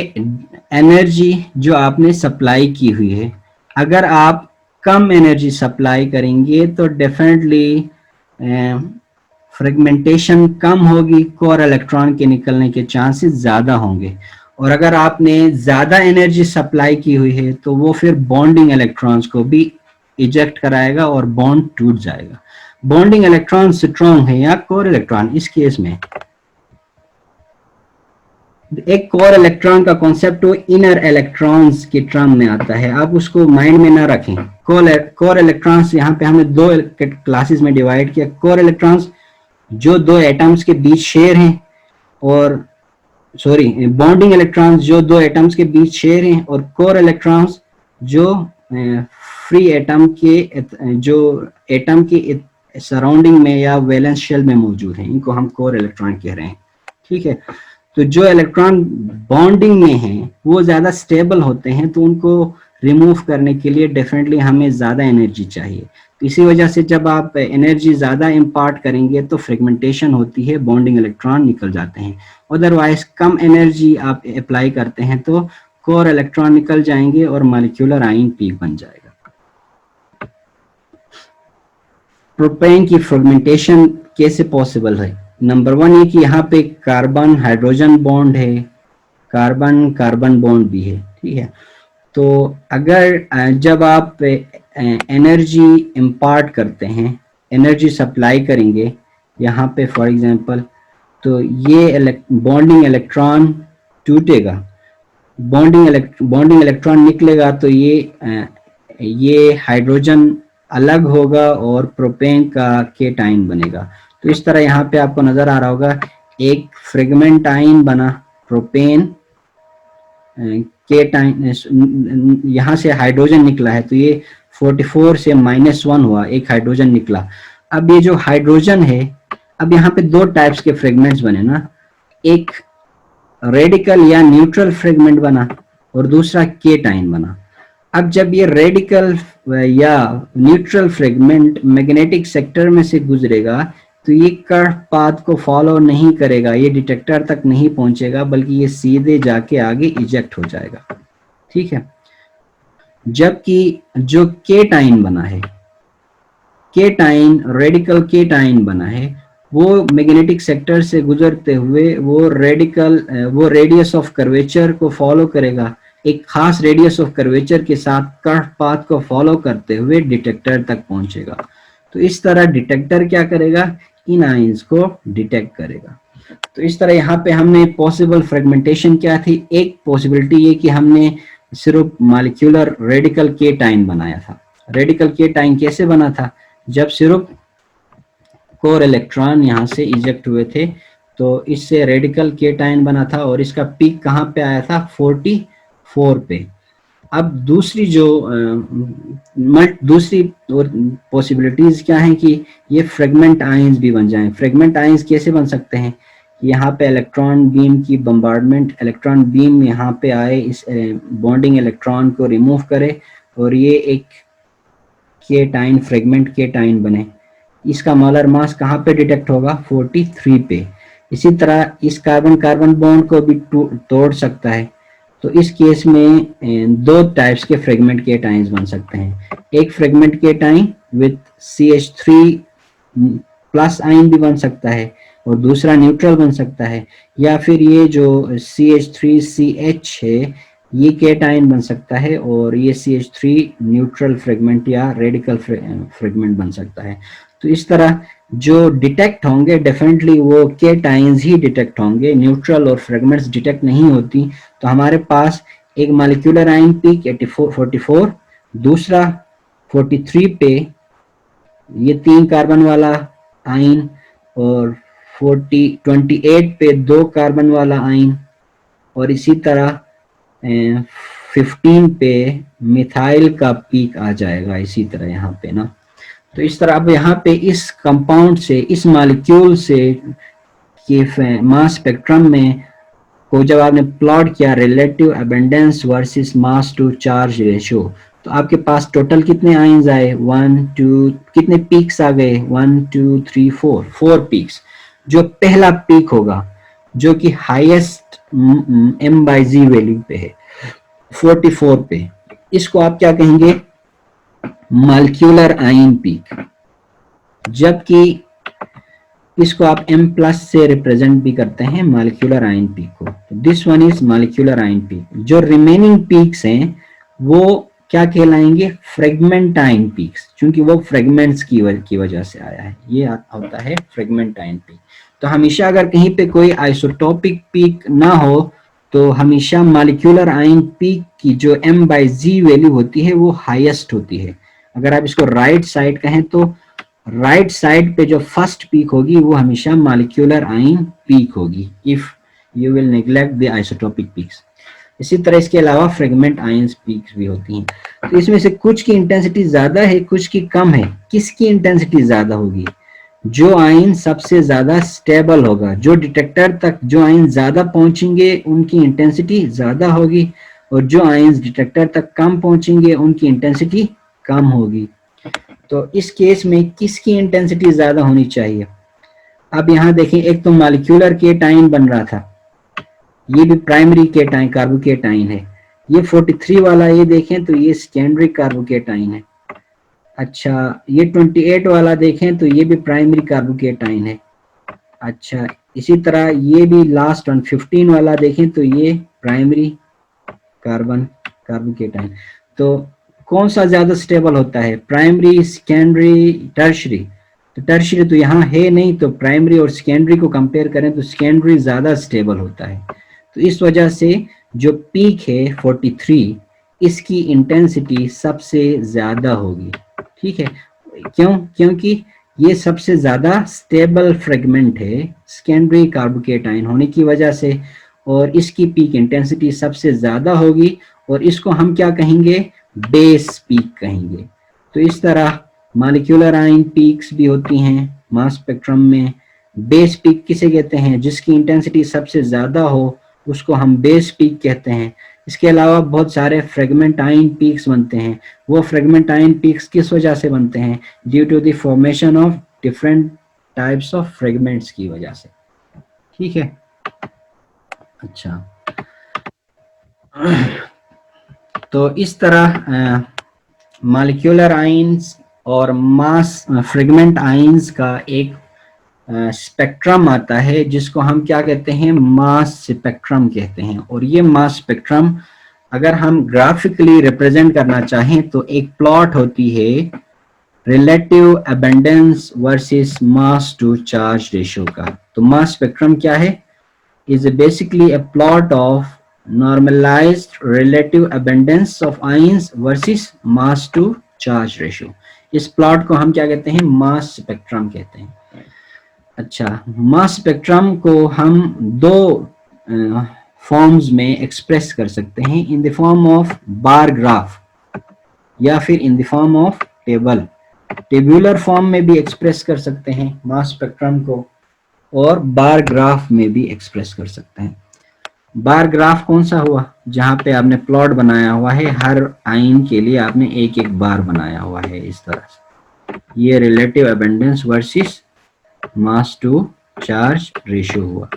एनर्जी जो आपने सप्लाई की हुई है। अगर आप कम एनर्जी सप्लाई करेंगे तो डेफिनेटली फ्रेगमेंटेशन कम होगी, कोर इलेक्ट्रॉन के निकलने के चांसेस ज़्यादा होंगे। और अगर आपने ज़्यादा एनर्जी सप्लाई की हुई है तो वो फिर बॉन्डिंग इलेक्ट्रॉन्स को भी इजेक्ट कराएगा और बॉन्ड टूट जाएगा। बॉन्डिंग इलेक्ट्रॉन स्ट्रॉन्ग है या कोर इलेक्ट्रॉन, इस केस में एक कोर इलेक्ट्रॉन का कॉन्सेप्ट वो इनर इलेक्ट्रॉन्स के टर्म में आता है, आप उसको माइंड में ना रखें। कोर इलेक्ट्रॉन्स यहाँ पे हमने दो क्लासेस में डिवाइड किया, कोर इलेक्ट्रॉन्स जो दो एटम्स के बीच शेयर हैं, और सॉरी बॉन्डिंग इलेक्ट्रॉन्स जो दो एटम्स के बीच शेयर हैं, और कोर इलेक्ट्रॉन्स जो फ्री एटम के, जो एटम के सराउंडिंग में या वैलेंस शेल में मौजूद हैं, इनको हम कोर इलेक्ट्रॉन कह रहे हैं, ठीक है। तो जो इलेक्ट्रॉन बॉन्डिंग में हैं वो ज़्यादा स्टेबल होते हैं, तो उनको रिमूव करने के लिए डेफिनेटली हमें ज़्यादा एनर्जी चाहिए। तो इसी वजह से जब आप एनर्जी ज़्यादा इम्पार्ट करेंगे तो फ्रेगमेंटेशन होती है, बॉन्डिंग इलेक्ट्रॉन निकल जाते हैं। अदरवाइज कम एनर्जी आप अप्लाई करते हैं तो कोर इलेक्ट्रॉन निकल जाएंगे और मॉलिक्यूलर आयन पीक बन जाएगा। प्रोपेन की फ्रेगमेंटेशन कैसे पॉसिबल है? नंबर वन ये कि यहाँ पे कार्बन हाइड्रोजन बॉन्ड है, कार्बन कार्बन बॉन्ड भी है, ठीक है। तो अगर जब आप एनर्जी इम्पार्ट करते हैं, एनर्जी सप्लाई करेंगे यहाँ पे फॉर एग्जांपल, तो ये बॉन्डिंग इलेक्ट्रॉन टूटेगा, बॉन्डिंग इलेक्ट्रॉन निकलेगा, तो ये हाइड्रोजन अलग होगा और प्रोपेन का केटाइन बनेगा। तो इस तरह यहाँ पे आपको नजर आ रहा होगा एक फ्रेगमेंट आयन बना, प्रोपेन केटाइन, यहाँ से हाइड्रोजन निकला है तो ये 44 से -1 हुआ, एक हाइड्रोजन निकला। अब ये जो हाइड्रोजन है, अब यहाँ पे दो टाइप्स के फ्रेगमेंट्स बने ना, एक रेडिकल या न्यूट्रल फ्रेगमेंट बना और दूसरा केटाइन बना। अब जब ये रेडिकल या न्यूट्रल फ्रेगमेंट मैग्नेटिक सेक्टर में से गुजरेगा तो ये कर्व पाथ को फॉलो नहीं करेगा, ये डिटेक्टर तक नहीं पहुंचेगा, बल्कि ये सीधे जाके आगे इजेक्ट हो जाएगा, ठीक है। जबकि जो केटाइन बना है, केटाइन रेडिकल केटाइन बना है, वो मैग्नेटिक सेक्टर से गुजरते हुए वो रेडियस ऑफ कर्वेचर को फॉलो करेगा, एक खास रेडियस ऑफ कर्वेचर के साथ कर्व पाथ को फॉलो करते हुए डिटेक्टर तक पहुंचेगा। तो इस तरह डिटेक्टर क्या करेगा, इन आयंस को डिटेक्ट करेगा। तो इस तरह यहाँ पे हमने पॉसिबल फ्रेगमेंटेशन क्या थी, एक पॉसिबिलिटी ये कि हमने सिर्फ मॉलिक्यूलर रेडिकल केटाइन बनाया था। रेडिकल केटाइन कैसे बना था, जब सिर्फ कोर इलेक्ट्रॉन यहाँ से इजेक्ट हुए थे तो इससे रेडिकल केटाइन बना था, और इसका पीक कहाँ पे आया था, 44 पे। अब दूसरी पॉसिबिलिटीज क्या हैं कि ये फ्रेगमेंट आयंस भी बन जाएं। फ्रेगमेंट आयंस कैसे बन सकते हैं, यहाँ पे इलेक्ट्रॉन बीम की बम्बार्डमेंट, इलेक्ट्रॉन बीम यहाँ पे आए, इस बॉन्डिंग इलेक्ट्रॉन को रिमूव करे और ये एक केटाइन फ्रेगमेंट केटाइन बने। इसका मोलर मास कहाँ पे डिटेक्ट होगा? 43 पे। इसी तरह इस कार्बन कार्बन बॉन्ड को भी तोड़ सकता है। तो इस केस में दो टाइप्स के फ्रेगमेंट केटाइंस बन सकते हैं। एक fragment cation with CH3 plus ion भी बन सकता है और दूसरा न्यूट्रल बन सकता है, या फिर ये जो CH3CH है ये केटाइन बन सकता है और ये CH3 न्यूट्रल फ्रेगमेंट या रेडिकल फ्रेगमेंट बन सकता है। तो इस तरह जो डिटेक्ट होंगे डेफिनेटली वो केटाइंस ही डिटेक्ट होंगे, न्यूट्रल और फ्रेगमेंट्स डिटेक्ट नहीं होती। तो हमारे पास एक मॉलिक्यूलर आयन पीक 44, दूसरा 43 पे ये 3 कार्बन वाला आयन, और 28 पे 2 कार्बन वाला आयन, और इसी तरह 15 पे मिथाइल का पीक आ जाएगा इसी तरह यहाँ पे ना। तो इस तरह अब यहाँ पे इस कंपाउंड से, इस मॉलिक्यूल से कि मास स्पेक्ट्रम में को जब आपने प्लॉट किया relative abundance versus mass to charge ratio, तो आपके पास टोटल कितने आयंस आए? 1 2, कितने पीक्स आ गए? 1 2 3 4 पीक्स। जो पहला पीक होगा जो कि हाईएस्ट m/g वैल्यू पे है 44 पे, इसको आप क्या कहेंगे? Molecular ion peak. जबकि इसको आप M+ से रिप्रेजेंट भी करते हैं मॉलिक्यूलर आयन पीक को। This one is molecular ion peak. जो रिमेनिंग पीक्स हैं वो क्या कहलाएंगे? फ्रेगमेंट आयन पीक्स, क्योंकि वो फ्रेगमेंट्स की वजह से आया है, ये होता है फ्रेगमेंट आयन पीक। तो हमेशा अगर कहीं पे कोई आइसोटोपिक पीक ना हो तो हमेशा मॉलिक्यूलर आयन पीक की जो m/g वैल्यू होती है वो हाईएस्ट होती है। अगर आप इसको राइट साइड कहें तो राइट साइड पे जो फर्स्ट पीक होगी वो हमेशा मॉलिक्यूलर आयन पीक होगी, if you will neglect the isotopic peaks. इसी तरह इसके अलावा फ्रेगमेंट आयंस पीक्स भी होती हैं। तो इसमें से कुछ की इंटेंसिटी ज्यादा है, कुछ की कम है। किसकी इंटेंसिटी ज्यादा होगी? जो आयन सबसे ज्यादा स्टेबल होगा, जो डिटेक्टर तक जो आयन ज्यादा पहुंचेंगे उनकी इंटेंसिटी ज्यादा होगी, और जो आयन डिटेक्टर तक कम पहुंचेंगे उनकी इंटेंसिटी कम होगी। तो इस केस में किसकी इंटेंसिटी ज्यादा होनी चाहिए? अब यहाँ देखें, एक तो मॉलिक्यूलर केटाइन बन रहा था, ये भी प्राइमरी केटाइन कार्बोकेटाइन है। ये 43 वाला ये देखें तो ये सेकेंडरी कार्बोकेटाइन है। अच्छा, ये 28 वाला देखें तो ये भी प्राइमरी कार्बोकेटाइन है। अच्छा, इसी तरह ये भी लास्ट 15 वाला देखें तो ये प्राइमरी कार्बोकेटाइन। तो कौन सा ज्यादा स्टेबल होता है? Primary, secondary, tertiary? तो टर्शरी तो यहाँ है नहीं, तो प्राइमरी और सेकेंडरी को कंपेयर करें तो सेकेंडरी ज्यादा स्टेबल होता है। तो इस वजह से जो पीक है 43, इसकी इंटेंसिटी सबसे ज्यादा होगी। ठीक है, क्यों? क्योंकि ये सबसे ज्यादा स्टेबल फ्रेगमेंट है सेकेंडरी कार्बोकेटाइन होने की वजह से, और इसकी पीक इंटेंसिटी सबसे ज्यादा होगी, और इसको हम क्या कहेंगे? बेस पीक कहेंगे। तो इस तरह मॉलिक्यूलर आयन पीक्स भी होती हैं मास स्पेक्ट्रम में। बेस पीक किसे कहते हैं? जिसकी इंटेंसिटी सबसे ज्यादा हो उसको हम बेस पीक कहते हैं। इसके अलावा बहुत सारे फ्रेगमेंट आयन पीक्स बनते हैं। वो फ्रेगमेंट आयन पीक्स किस वजह से बनते हैं? Due to the formation of different types of fragments की वजह से। ठीक है, अच्छा। तो इस तरह मॉलिक्यूलर आयंस और मास फ्रेगमेंट आयंस का एक स्पेक्ट्रम आता है जिसको हम क्या कहते हैं? मास स्पेक्ट्रम कहते हैं। और ये मास स्पेक्ट्रम अगर हम ग्राफिकली रिप्रेजेंट करना चाहें तो एक प्लॉट होती है relative abundance versus mass to charge ratio का। तो मास स्पेक्ट्रम क्या है? Is basically a plot of normalized relative abundance of ions versus mass to charge ratio। इस प्लॉट को हम क्या कहते हैं? मास स्पेक्ट्रम कहते हैं। अच्छा, मास स्पेक्ट्रम को हम दो फॉर्म्स में एक्सप्रेस कर सकते हैं, in the form of bar graph या फिर in the form of table. Tabular form में भी एक्सप्रेस कर सकते हैं मास स्पेक्ट्रम को, और बार ग्राफ में भी एक्सप्रेस कर सकते हैं। बार ग्राफ कौन सा हुआ, जहां पे आपने प्लॉट बनाया हुआ है, हर आइन के लिए आपने एक एक बार बनाया हुआ है इस तरह से। ये relative abundance versus mass to charge ratio हुआ।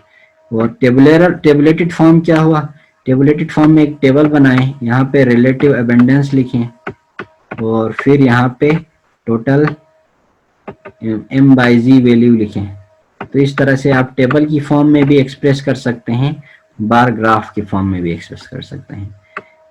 और टेबुलेटेड फॉर्म क्या हुआ, टेबुलेटेड फॉर्म में एक टेबल बनाएं, यहाँ पे रिलेटिव अबेंडेंस लिखें और फिर यहाँ पे total m by z value लिखें। तो इस तरह से आप टेबल की फॉर्म में भी एक्सप्रेस कर सकते हैं, बार ग्राफ के फॉर्म में भी एक्सप्रेस कर सकते हैं।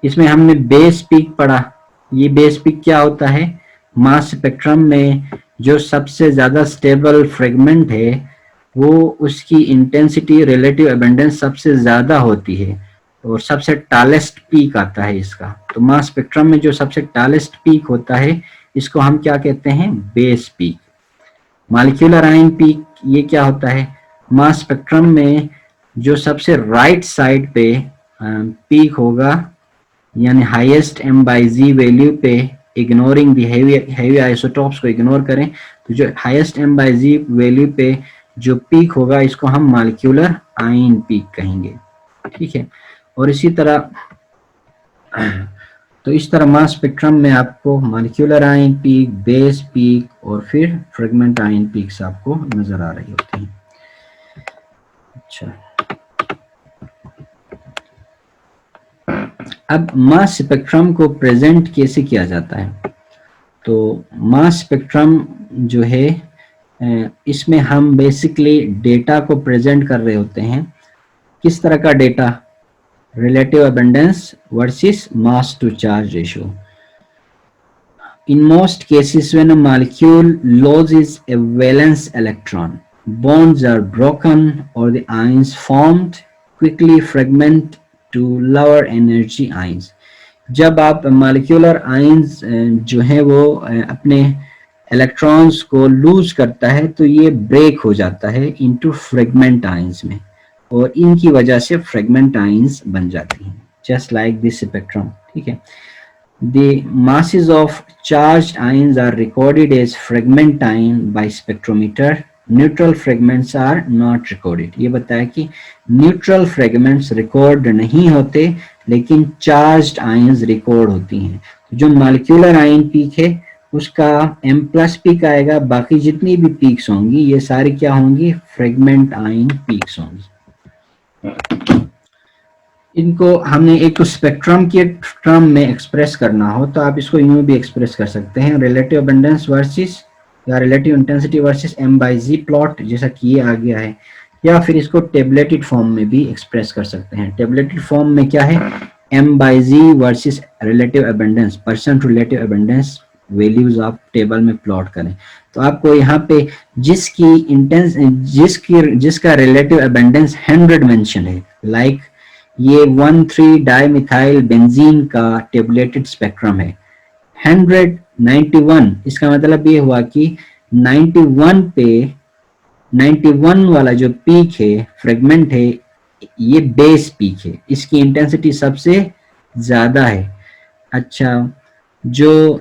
इसमें हमने बेस पीक पढ़ा। ये बेस पीक क्या होता है, मास स्पेक्ट्रम में जो सबसे ज्यादा स्टेबल फ्रेगमेंट है वो उसकी इंटेंसिटी रिलेटिव अबेंडेंस सबसे ज्यादा होती है और सबसे टालेस्ट पीक आता है इसका। तो मास स्पेक्ट्रम में जो सबसे टालेस्ट पीक होता है इसको हम क्या कहते हैं, base peak. Molecular ion peak ये क्या होता है, मास स्पेक्ट्रम में जो सबसे राइट साइड पे पीक होगा, यानी highest m by z value पे, इग्नोरिंग दी हेवी आइसोटॉप्स को इग्नोर करें, तो जो highest m by z value पे जो पीक होगा इसको हम मॉलिक्यूलर आयन पीक कहेंगे। ठीक है, और इसी तरह तो इस तरह मास स्पेक्ट्रम में आपको molecular ion peak, base peak और फिर फ्रेगमेंट आयन पीक्स आपको नजर आ रही होती हैं। अच्छा, अब मास स्पेक्ट्रम को प्रेजेंट कैसे किया जाता है, तो मास स्पेक्ट्रम जो है इसमें हम बेसिकली डेटा को प्रेजेंट कर रहे होते हैं। किस तरह का data, relative abundance versus mass to charge ratio. In most cases, when a molecule loses a valence electron, bonds are broken or the ions formed quickly fragment to lower energy ions. जब आप molecular ions जो है वो अपने इलेक्ट्रॉन्स को लूज करता है तो ये ब्रेक हो जाता है इनटू फ्रेगमेंट आयंस में और इनकी वजह से फ्रेगमेंट आयंस बन जाती हैं, जस्ट लाइक दिस स्पेक्ट्रम। ठीक है, the masses of charged ions are recorded as fragment ion by spectrometer, neutral fragments are not recorded। ये बताया कि neutral fragments रिकॉर्ड नहीं होते लेकिन charged ions रिकॉर्ड होती हैं। जो molecular ion peak है उसका m प्लस पीक आएगा, बाकी जितनी भी पीक्स होंगी ये सारी क्या होंगी, फ्रेगमेंट आयन पीक्स होंगी। इनको हमने एक तो स्पेक्ट्रम के टर्म में एक्सप्रेस करना हो तो आप इसको यूं भी एक्सप्रेस कर सकते हैं, रिलेटिव अबंडेंस वर्सेस या relative intensity versus m by z plot, जैसा कि ये आ गया है, या फिर इसको टेबलेटेड फॉर्म में भी एक्सप्रेस कर सकते हैं। टेबलेटेड फॉर्म में क्या है, m by z versus relative abundance, percent relative abundance values आप टेबल में प्लॉट करें तो आपको यहाँ पे जिसका रिलेटिव अबंडेंस 100 मेंशन है, लाइक ये 1,3 डाइमिथाइल बेंजीन का टेबलेटेड स्पेक्ट्रम है, 191, इसका मतलब ये हुआ कि 91 पे 91 वाला जो पीक है, फ्रेगमेंट है, ये बेस पीक है, इसकी इंटेंसिटी सबसे ज्यादा है। अच्छा, जो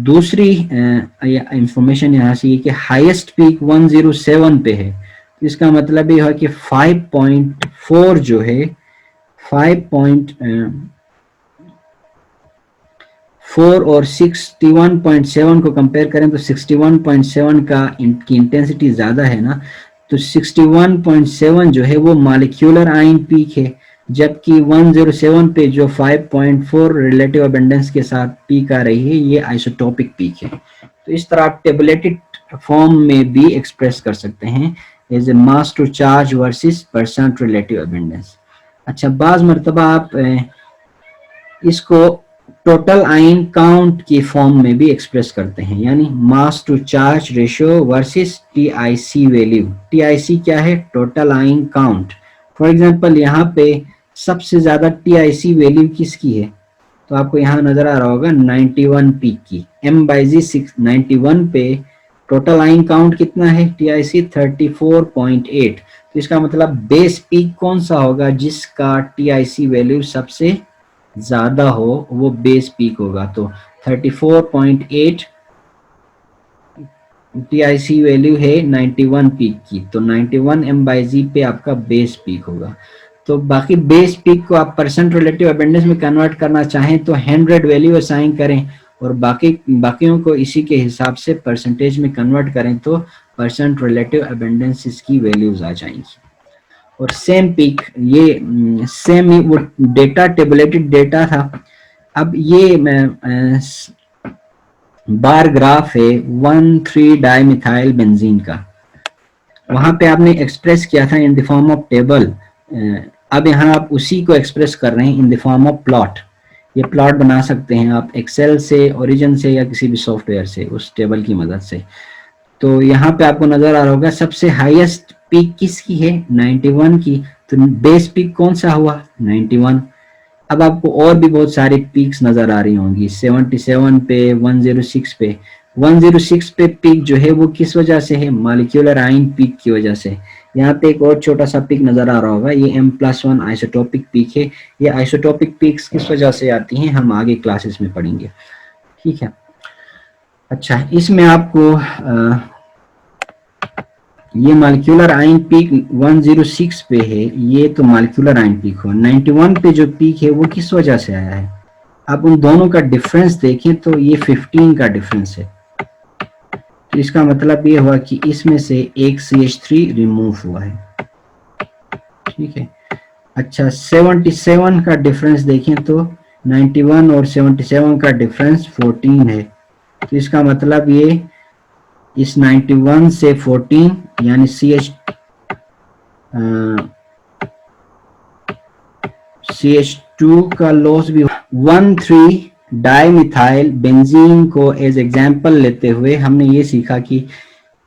दूसरी इंफॉर्मेशन यहाँ से ये कि हाईएस्ट पीक 107 पे है, तो इसका मतलब ये है कि 5.4 जो है 5.4 और 61.7 को कंपेयर करें तो 61.7 का की इंटेंसिटी ज्यादा है ना, तो 61.7 जो है वो मॉलिक्यूलर आयन पीक है, जबकि 107 पे जो 5.4 रिलेटिव अबंडेंस के साथ पीक आ रही है ये आइसोटोपिक पीक है। तो इस तरह आप टेबलेटेड फॉर्म में भी एक्सप्रेस कर सकते हैं as a mass to charge versus percent relative abundance. अच्छा, बाज मर्तबा आप इसको टोटल आयन काउंट की फॉर्म में भी एक्सप्रेस करते हैं, यानी mass to charge ratio versus TIC value. TIC क्या है, total ion count. For example यहाँ पे सबसे ज्यादा टीआईसी वैल्यू किसकी है, तो आपको यहाँ नजर आ रहा होगा 91 पीक की, m बाई जी 91 पे टोटल आयन काउंट कितना है, टीआईसी 34.8। तो इसका मतलब बेस पीक कौन सा होगा, जिसका टीआईसी वैल्यू सबसे ज्यादा हो वो बेस पीक होगा। तो 34.8 टीआईसी वैल्यू है 91 पीक की, तो 91 एम बाई जी पे आपका बेस पीक होगा। तो बाकी बेस पीक को आप परसेंट रिलेटिव अबेंडेंस में कन्वर्ट करना चाहें तो 100 वैल्यू असाइन करें और बाकियों को इसी के हिसाब से परसेंटेज में कन्वर्ट करें तो परसेंट रिलेटिव अबेंडेंस इसकी वैल्यूज आ जाएंगी। और सेम पीक, ये सेम ही वो डेटा टेबुलेटेड डेटा था। अब ये बार ग्राफ है 1,3 डाइमिथाइल बेंजीन का, वहां पे आपने एक्सप्रेस किया था in the form of table. अब यहाँ आप उसी को एक्सप्रेस कर रहे हैं in the form of plot. ये प्लॉट बना सकते हैं आप एक्सेल से, ओरिजिन से या किसी भी सॉफ्टवेयर से उस टेबल की मदद से। तो यहाँ पे आपको नजर आ रहा होगा सबसे हाईएस्ट पीक किसकी है, 91 की। तो बेस पीक कौन सा हुआ, 91। अब आपको और भी बहुत सारी पीक्स नजर आ रही होंगी, 77 पे, 106 पे। 106 पे पीक जो है वो किस वजह से है, मॉलिक्यूलर आयन पीक की वजह से। यहाँ पे एक और छोटा सा पीक नजर आ रहा होगा, ये M+1 आइसोटोपिक पीक है। ये आइसोटोपिक पीक्स किस वजह से आती हैं हम आगे क्लासेस में पढ़ेंगे, ठीक है। अच्छा, इसमें आपको ये मॉलिक्यूलर आयन पीक 106 पे है, ये तो मॉलिक्यूलर आयन पीक हो। 91 पे जो पीक है वो किस वजह से आया है, आप उन दोनों का डिफरेंस देखें तो ये 15 का डिफरेंस है। तो इसका मतलब ये हुआ कि इसमें से एक CH3 रिमूव हुआ है, ठीक है। अच्छा, 77 का डिफरेंस देखें तो 91 और 77 का डिफरेंस 14 है। तो इसका मतलब ये इस 91 से 14 यानी CH2 का लॉस भी 1,3 डाइमिथाइल बेंजीन को एज एग्जांपल लेते हुए हमने ये सीखा कि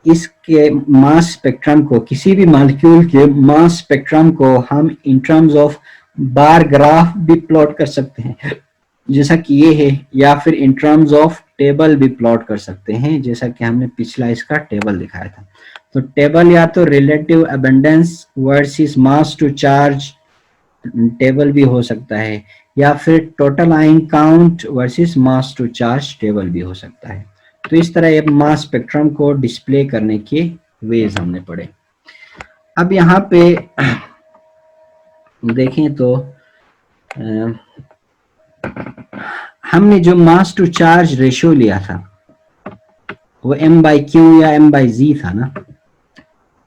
इसके मास स्पेक्ट्रम को, किसी भी मॉलिक्यूल के मास स्पेक्ट्रम को हम in terms of bar graph भी प्लॉट कर सकते हैं जैसा कि ये है, या फिर इन टर्म्स ऑफ टेबल भी प्लॉट कर सकते हैं जैसा कि हमने पिछला इसका टेबल दिखाया था। तो टेबल या तो relative abundance versus mass to charge table भी हो सकता है, या फिर total ion count versus mass to charge table भी हो सकता है। तो इस तरह ये मास स्पेक्ट्रम को डिस्प्ले करने के वेज हमने पढ़े। अब यहाँ पे देखें तो हमने जो मास टू चार्ज रेशियो लिया था वो m/q या m/z था ना।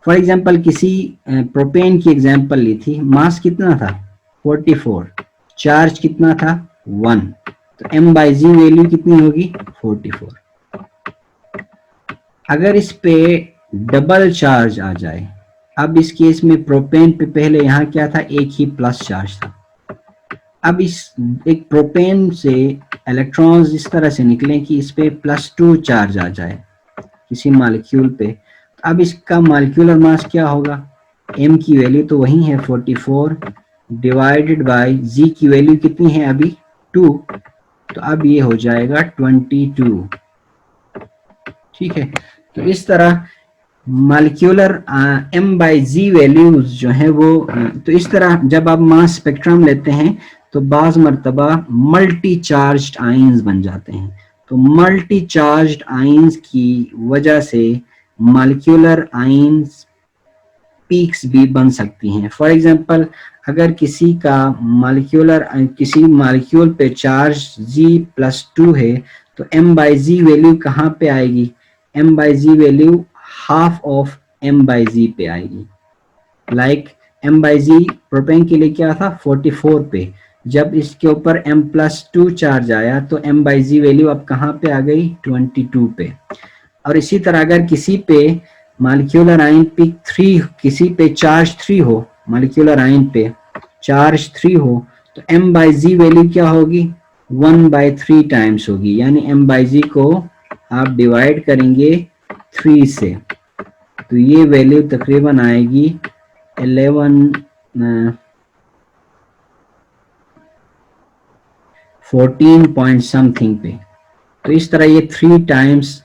फॉर एग्जांपल किसी प्रोपेन की एग्जांपल ली थी, मास कितना था 44, चार्ज कितना था 1, तो m/z वैल्यू कितनी होगी 44। अगर इस पे डबल चार्ज आ जाए, अब इस केस में प्रोपेन पे पहले यहाँ क्या था, एक ही प्लस चार्ज था। अब इस एक प्रोपेन से इलेक्ट्रॉन्स इस तरह से निकले कि इस पे +2 चार्ज आ जाए किसी मॉलिक्यूल पे, तो अब इसका मॉलिक्यूलर मास क्या होगा, m की वैल्यू तो वही है 44 डिवाइडेड बाय z की वैल्यू कितनी है अभी 2, तो अब ये हो जाएगा 22, ठीक है। तो इस तरह मॉलिक्यूलर m/z वैल्यूज जो है वो तो इस तरह जब आप मास स्पेक्ट्रम लेते हैं तो बाज मर्तबा मल्टी चार्ज्ड आयंस बन जाते हैं। तो मल्टी चार्ज्ड आयंस की वजह से मॉलिक्यूलर आयंस पीक्स भी बन सकती हैं। फॉर एग्जांपल अगर किसी मॉलिक्यूल पे चार्ज G+2 है तो m/z वैल्यू कहाँ पे आएगी, m/z value half of m/z पे आएगी। लाइक m/z प्रोपेन के लिए क्या था 44 पे, जब इसके ऊपर m+2 चार्ज आया तो m/z वैल्यू अब कहाँ पे आ गई 22 पे। और इसी तरह अगर किसी पे मॉलिक्यूलर आयन पीक 3, किसी पे चार्ज 3 हो, मॉलिक्यूलर आयन पे चार्ज 3 हो, तो m/z वैल्यू क्या होगी 1/3 टाइम्स होगी, यानी m/z को आप डिवाइड करेंगे 3 से, तो ये वैल्यू तकरीबन आएगी 14 पॉइंट समथिंग पे। तो इस तरह ये 3 टाइम्स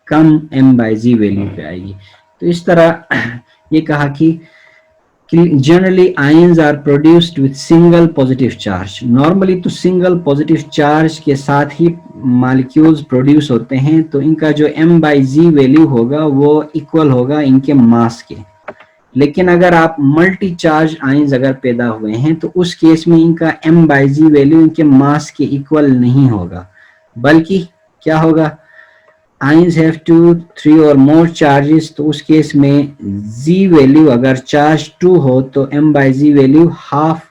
कम m/z वैल्यू पे आएगी। तो इस तरह ये कहा कि generally ions are produced with single positive charge. normally तो single positive charge के साथ ही molecules produce होते हैं, तो इनका जो m by z वैल्यू होगा वो इक्वल होगा इनके मास के। लेकिन अगर आप मल्टी चार्ज आयंस अगर पैदा हुए हैं तो उस केस में इनका m by z वैल्यू इनके मास के इक्वल नहीं होगा, बल्कि क्या होगा, आयंस हैव 2, 3 और मोर चार्जेस, तो उस केस में z वैल्यू अगर चार्ज 2 हो तो m by z value half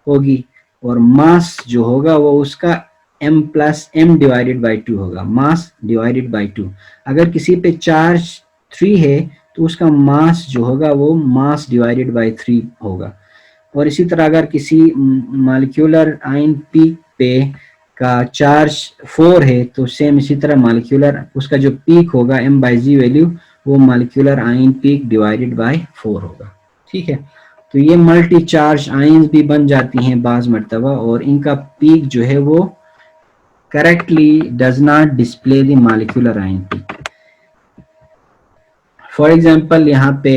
होगी, और मास जो होगा वो उसका m plus m divided by 2 होगा, मास डिवाइडेड बाई 2। अगर किसी पे चार्ज 3 है तो उसका मास जो होगा वो मास डिवाइडेड बाई 3 होगा। और इसी तरह अगर किसी मॉलिक्यूलर आयन पीक पे का चार्ज 4 है तो सेम इसी तरह मॉलिक्यूलर उसका जो पीक होगा m बाई जी वैल्यू वो molecular ion peak divided by 4 होगा। ठीक है, तो ये मल्टी चार्ज आयंस भी बन जाती हैं बाज मर्तबा, और इनका पीक जो है वो correctly does not display the molecular ion peak. For example यहाँ पे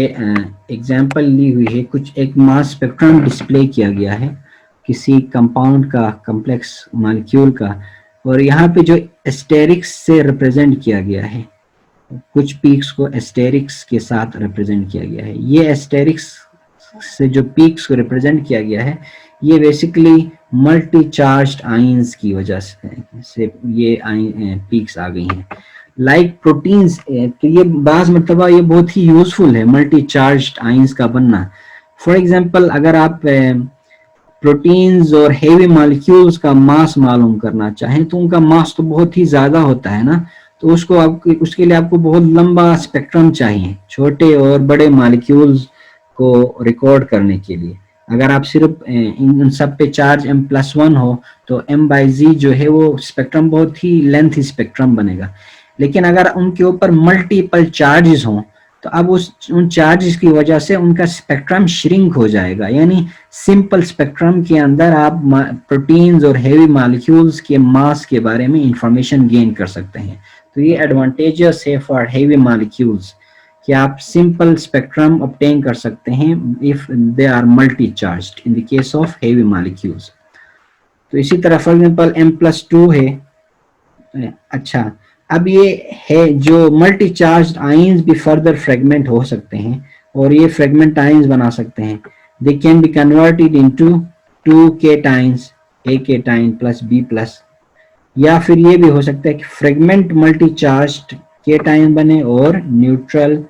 एग्जांपल ली हुई है, कुछ एक मास स्पेक्ट्रम डिस्प्ले किया गया है किसी कंपाउंड का, कॉम्प्लेक्स मॉलिक्यूल का, और यहाँ पे जो एस्टेरिक्स से रिप्रेजेंट किया गया है, कुछ पीक्स को एस्टेरिक्स के साथ रिप्रेजेंट किया गया है। ये एस्टेरिक्स से जो पीक्स को रिप्रेजेंट किया गया है ये बेसिकली मल्टी चार्ज्ड आयंस की वजह से ये पीक्स आ गई हैं। लाइक प्रोटीन्स, तो ये बाज़ मरतबा ये बहुत ही यूजफुल है मल्टी चार्ज्ड आयंस का बनना। फॉर एग्जांपल अगर आप प्रोटीन्स और हेवी मॉलिक्यूल्स का मास मालूम करना चाहें तो उनका मास तो बहुत ही ज़्यादा होता है ना, तो उसके लिए आपको बहुत लंबा स्पेक्ट्रम चाहिए छोटे और बड़े मॉलिक्यूल्स को रिकॉर्ड करने के लिए। अगर आप सिर्फ इन सब पे चार्ज m+1 हो तो m बाई जी जो है वो स्पेक्ट्रम बहुत ही लेंथ स्पेक्ट्रम बनेगा। लेकिन अगर उनके ऊपर मल्टीपल चार्जेस हों तो अब उन चार्जेस की वजह से उनका स्पेक्ट्रम श्रिंक हो जाएगा, यानी सिंपल स्पेक्ट्रम के अंदर आप प्रोटीन्स और हेवी मॉलिक्यूल्स के मास के बारे में इंफॉर्मेशन गेन कर सकते हैं। तो ये एडवांटेजेस है फॉर हेवी मॉलिक्यूल्स कि आप सिंपल स्पेक्ट्रम ऑब्टेन कर सकते हैं if they are multi charged in the case of heavy molecules. तो इसी तरह फॉर एग्जांपल m+2 है। अच्छा, अब ये है जो मल्टी चार्ज्ड आयंस भी फर्दर फ्रेगमेंट हो सकते हैं और ये फ्रेगमेंट आयंस बना सकते हैं। They can be converted into 2 cations, a cation plus b+, या फिर ये भी हो सकता है कि फ्रेगमेंट मल्टी चार्ज्ड केटाइन बने और न्यूट्रल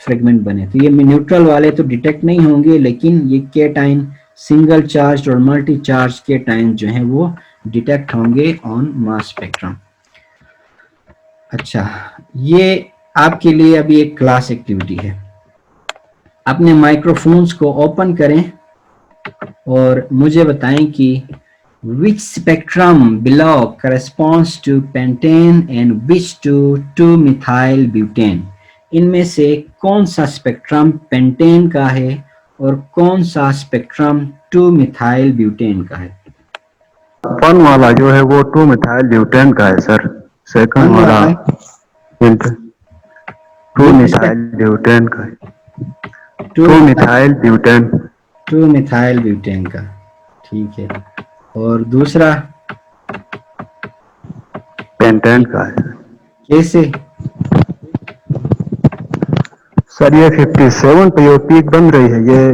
फ्रेगमेंट बने। तो ये न्यूट्रल वाले तो डिटेक्ट नहीं होंगे, लेकिन ये केटाइन सिंगल चार्ज और मल्टी चार्ज केटाइन जो हैं वो डिटेक्ट होंगे ऑन मास स्पेक्ट्रम। अच्छा, ये आपके लिए अभी एक क्लास एक्टिविटी है। अपने माइक्रोफोन्स को ओपन करें और मुझे बताएं कि which spectrum below corresponds to pentane and which to 2-methyl butane। इनमें से कौन सा स्पेक्ट्रम पेंटेन का है और कौन सा स्पेक्ट्रम 2-methyl butane का है? 1 वाला जो है वो 2-methyl butane का है सर। सेकंड वाला 2-methyl butane का है। 2-methyl butane, 2-methyl butane का, ठीक है। और दूसरा पेंटेन का है। कैसे सर ये 57 पे जो पीक बन रही है ये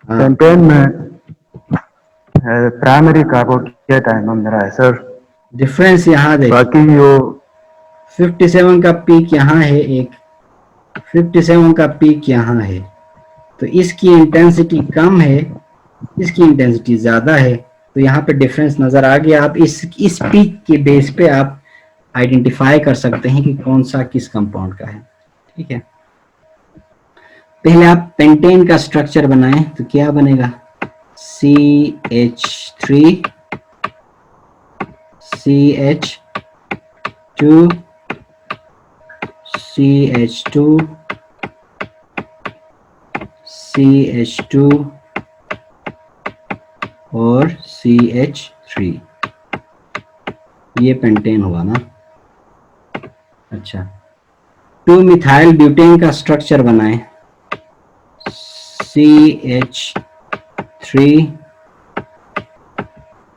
पेंटेन में प्राइमरी कार्बोकेटाइन बन रहा है सर। डिफरेंस यहाँ देखिए, बाकी जो 57 का पीक यहाँ है, एक 57 का पीक यहाँ है, तो इसकी इंटेंसिटी कम है, इसकी इंटेंसिटी ज्यादा है, तो यहाँ पे डिफरेंस नजर आ गया। आप इस पीक के बेस पे आप आइडेंटिफाई कर सकते हैं कि कौन सा किस कंपाउंड का है। ठीक है, पहले आप पेंटेन का स्ट्रक्चर बनाएं तो क्या बनेगा, CH3 CH2 CH2 CH2 और CH3, ये पेंटेन हुआ ना। अच्छा, 2-methyl butane का स्ट्रक्चर बनाएं, CH3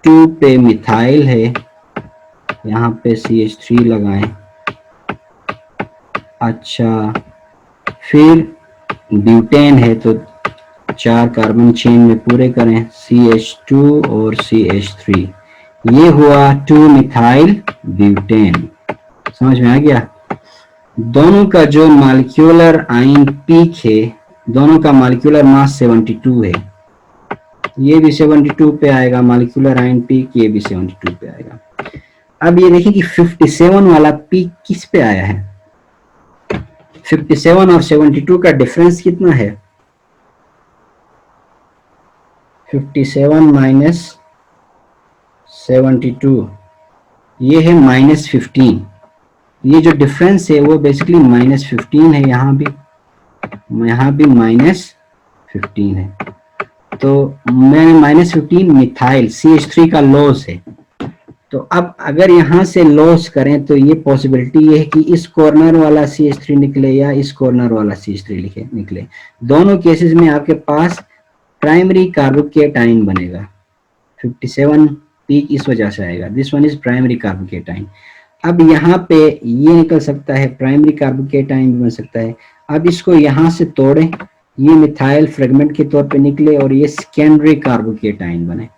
2 पे मिथाइल है, यहाँ पे CH3 लगाएं। अच्छा, फिर ब्यूटेन है तो 4 कार्बन चेन में पूरे करें, CH2 और CH3, ये हुआ 2 मिथाइल ब्यूटेन। समझ में आ गया? दोनों का जो मॉलिक्यूलर आयन पीक है, दोनों का मॉलिक्यूलर मास 72 है, ये भी 72 पे आएगा मॉलिक्यूलर आयन पीक, ये भी 72 पे आएगा। अब ये देखिए कि 57 वाला पीक किस पे आया है। 57 और 72 का डिफरेंस कितना है? 57 माइनस 72, ये है -15। ये जो डिफरेंस है वो बेसिकली -15 है, यहाँ भी -15 है। तो मैंने -15 मिथाइल CH3 का लॉस है। तो अब अगर यहाँ से लॉस करें तो ये पॉसिबिलिटी ये है कि इस कॉर्नर वाला CH3 निकले या इस कॉर्नर वाला CH3 निकले। दोनों केसेस में आपके पास प्राइमरी कार्बोकेटाइन बनेगा। 57 पीक इस वजह से आएगा, this one is primary carbocation. अब यहाँ पे ये निकल सकता है, प्राइमरी कार्बोकेटाइन भी बन सकता है। अब इसको यहाँ से तोड़ें, ये मिथाइल फ्रेगमेंट के तौर पे निकले और ये सेकेंडरी कार्बोकेटाइन बने।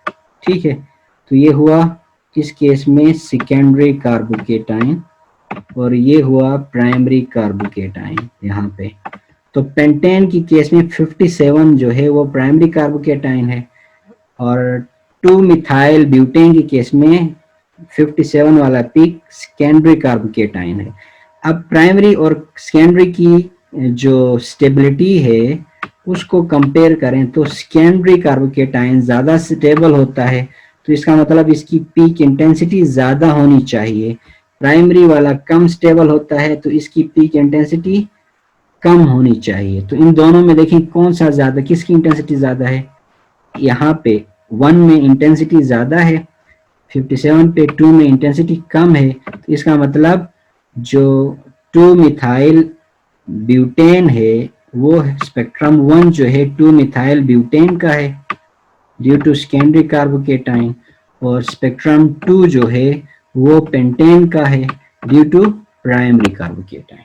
ठीक है, तो ये हुआ इस केस में सेकेंडरी कार्बोकेटाइन और ये हुआ प्राइमरी कार्बोकेटाइन यहाँ पे। तो पेंटेन की केस में 57 जो है वो प्राइमरी कार्बोकेटाइन है और 2 मिथाइल ब्यूटेन की केस में 57 वाला पीक सेकेंडरी कार्बोकेटाइन है। अब प्राइमरी और सेकेंडरी की जो स्टेबिलिटी है उसको कंपेयर करें तो सेकेंडरी कार्बोकेटाइन ज़्यादा स्टेबल होता है, तो इसका मतलब इसकी पीक इंटेंसिटी ज़्यादा होनी चाहिए। प्राइमरी वाला कम स्टेबल होता है तो इसकी पीक इंटेंसिटी कम होनी चाहिए। तो इन दोनों में देखिए कौन सा ज़्यादा, किसकी इंटेंसिटी ज़्यादा है? यहाँ पे 1 में इंटेंसिटी ज़्यादा है, 57 पे 2 में इंटेंसिटी कम है। तो इसका मतलब जो 2 मिथाइल ब्यूटेन है वो स्पेक्ट्रम 1 जो है 2 मिथाइल ब्यूटेन का है ड्यू टू सेकेंडरी कार्बोकेटाइन, और स्पेक्ट्रम 2 जो है वो पेंटेन का है ड्यू टू प्राइमरी कार्बोकेटाइन।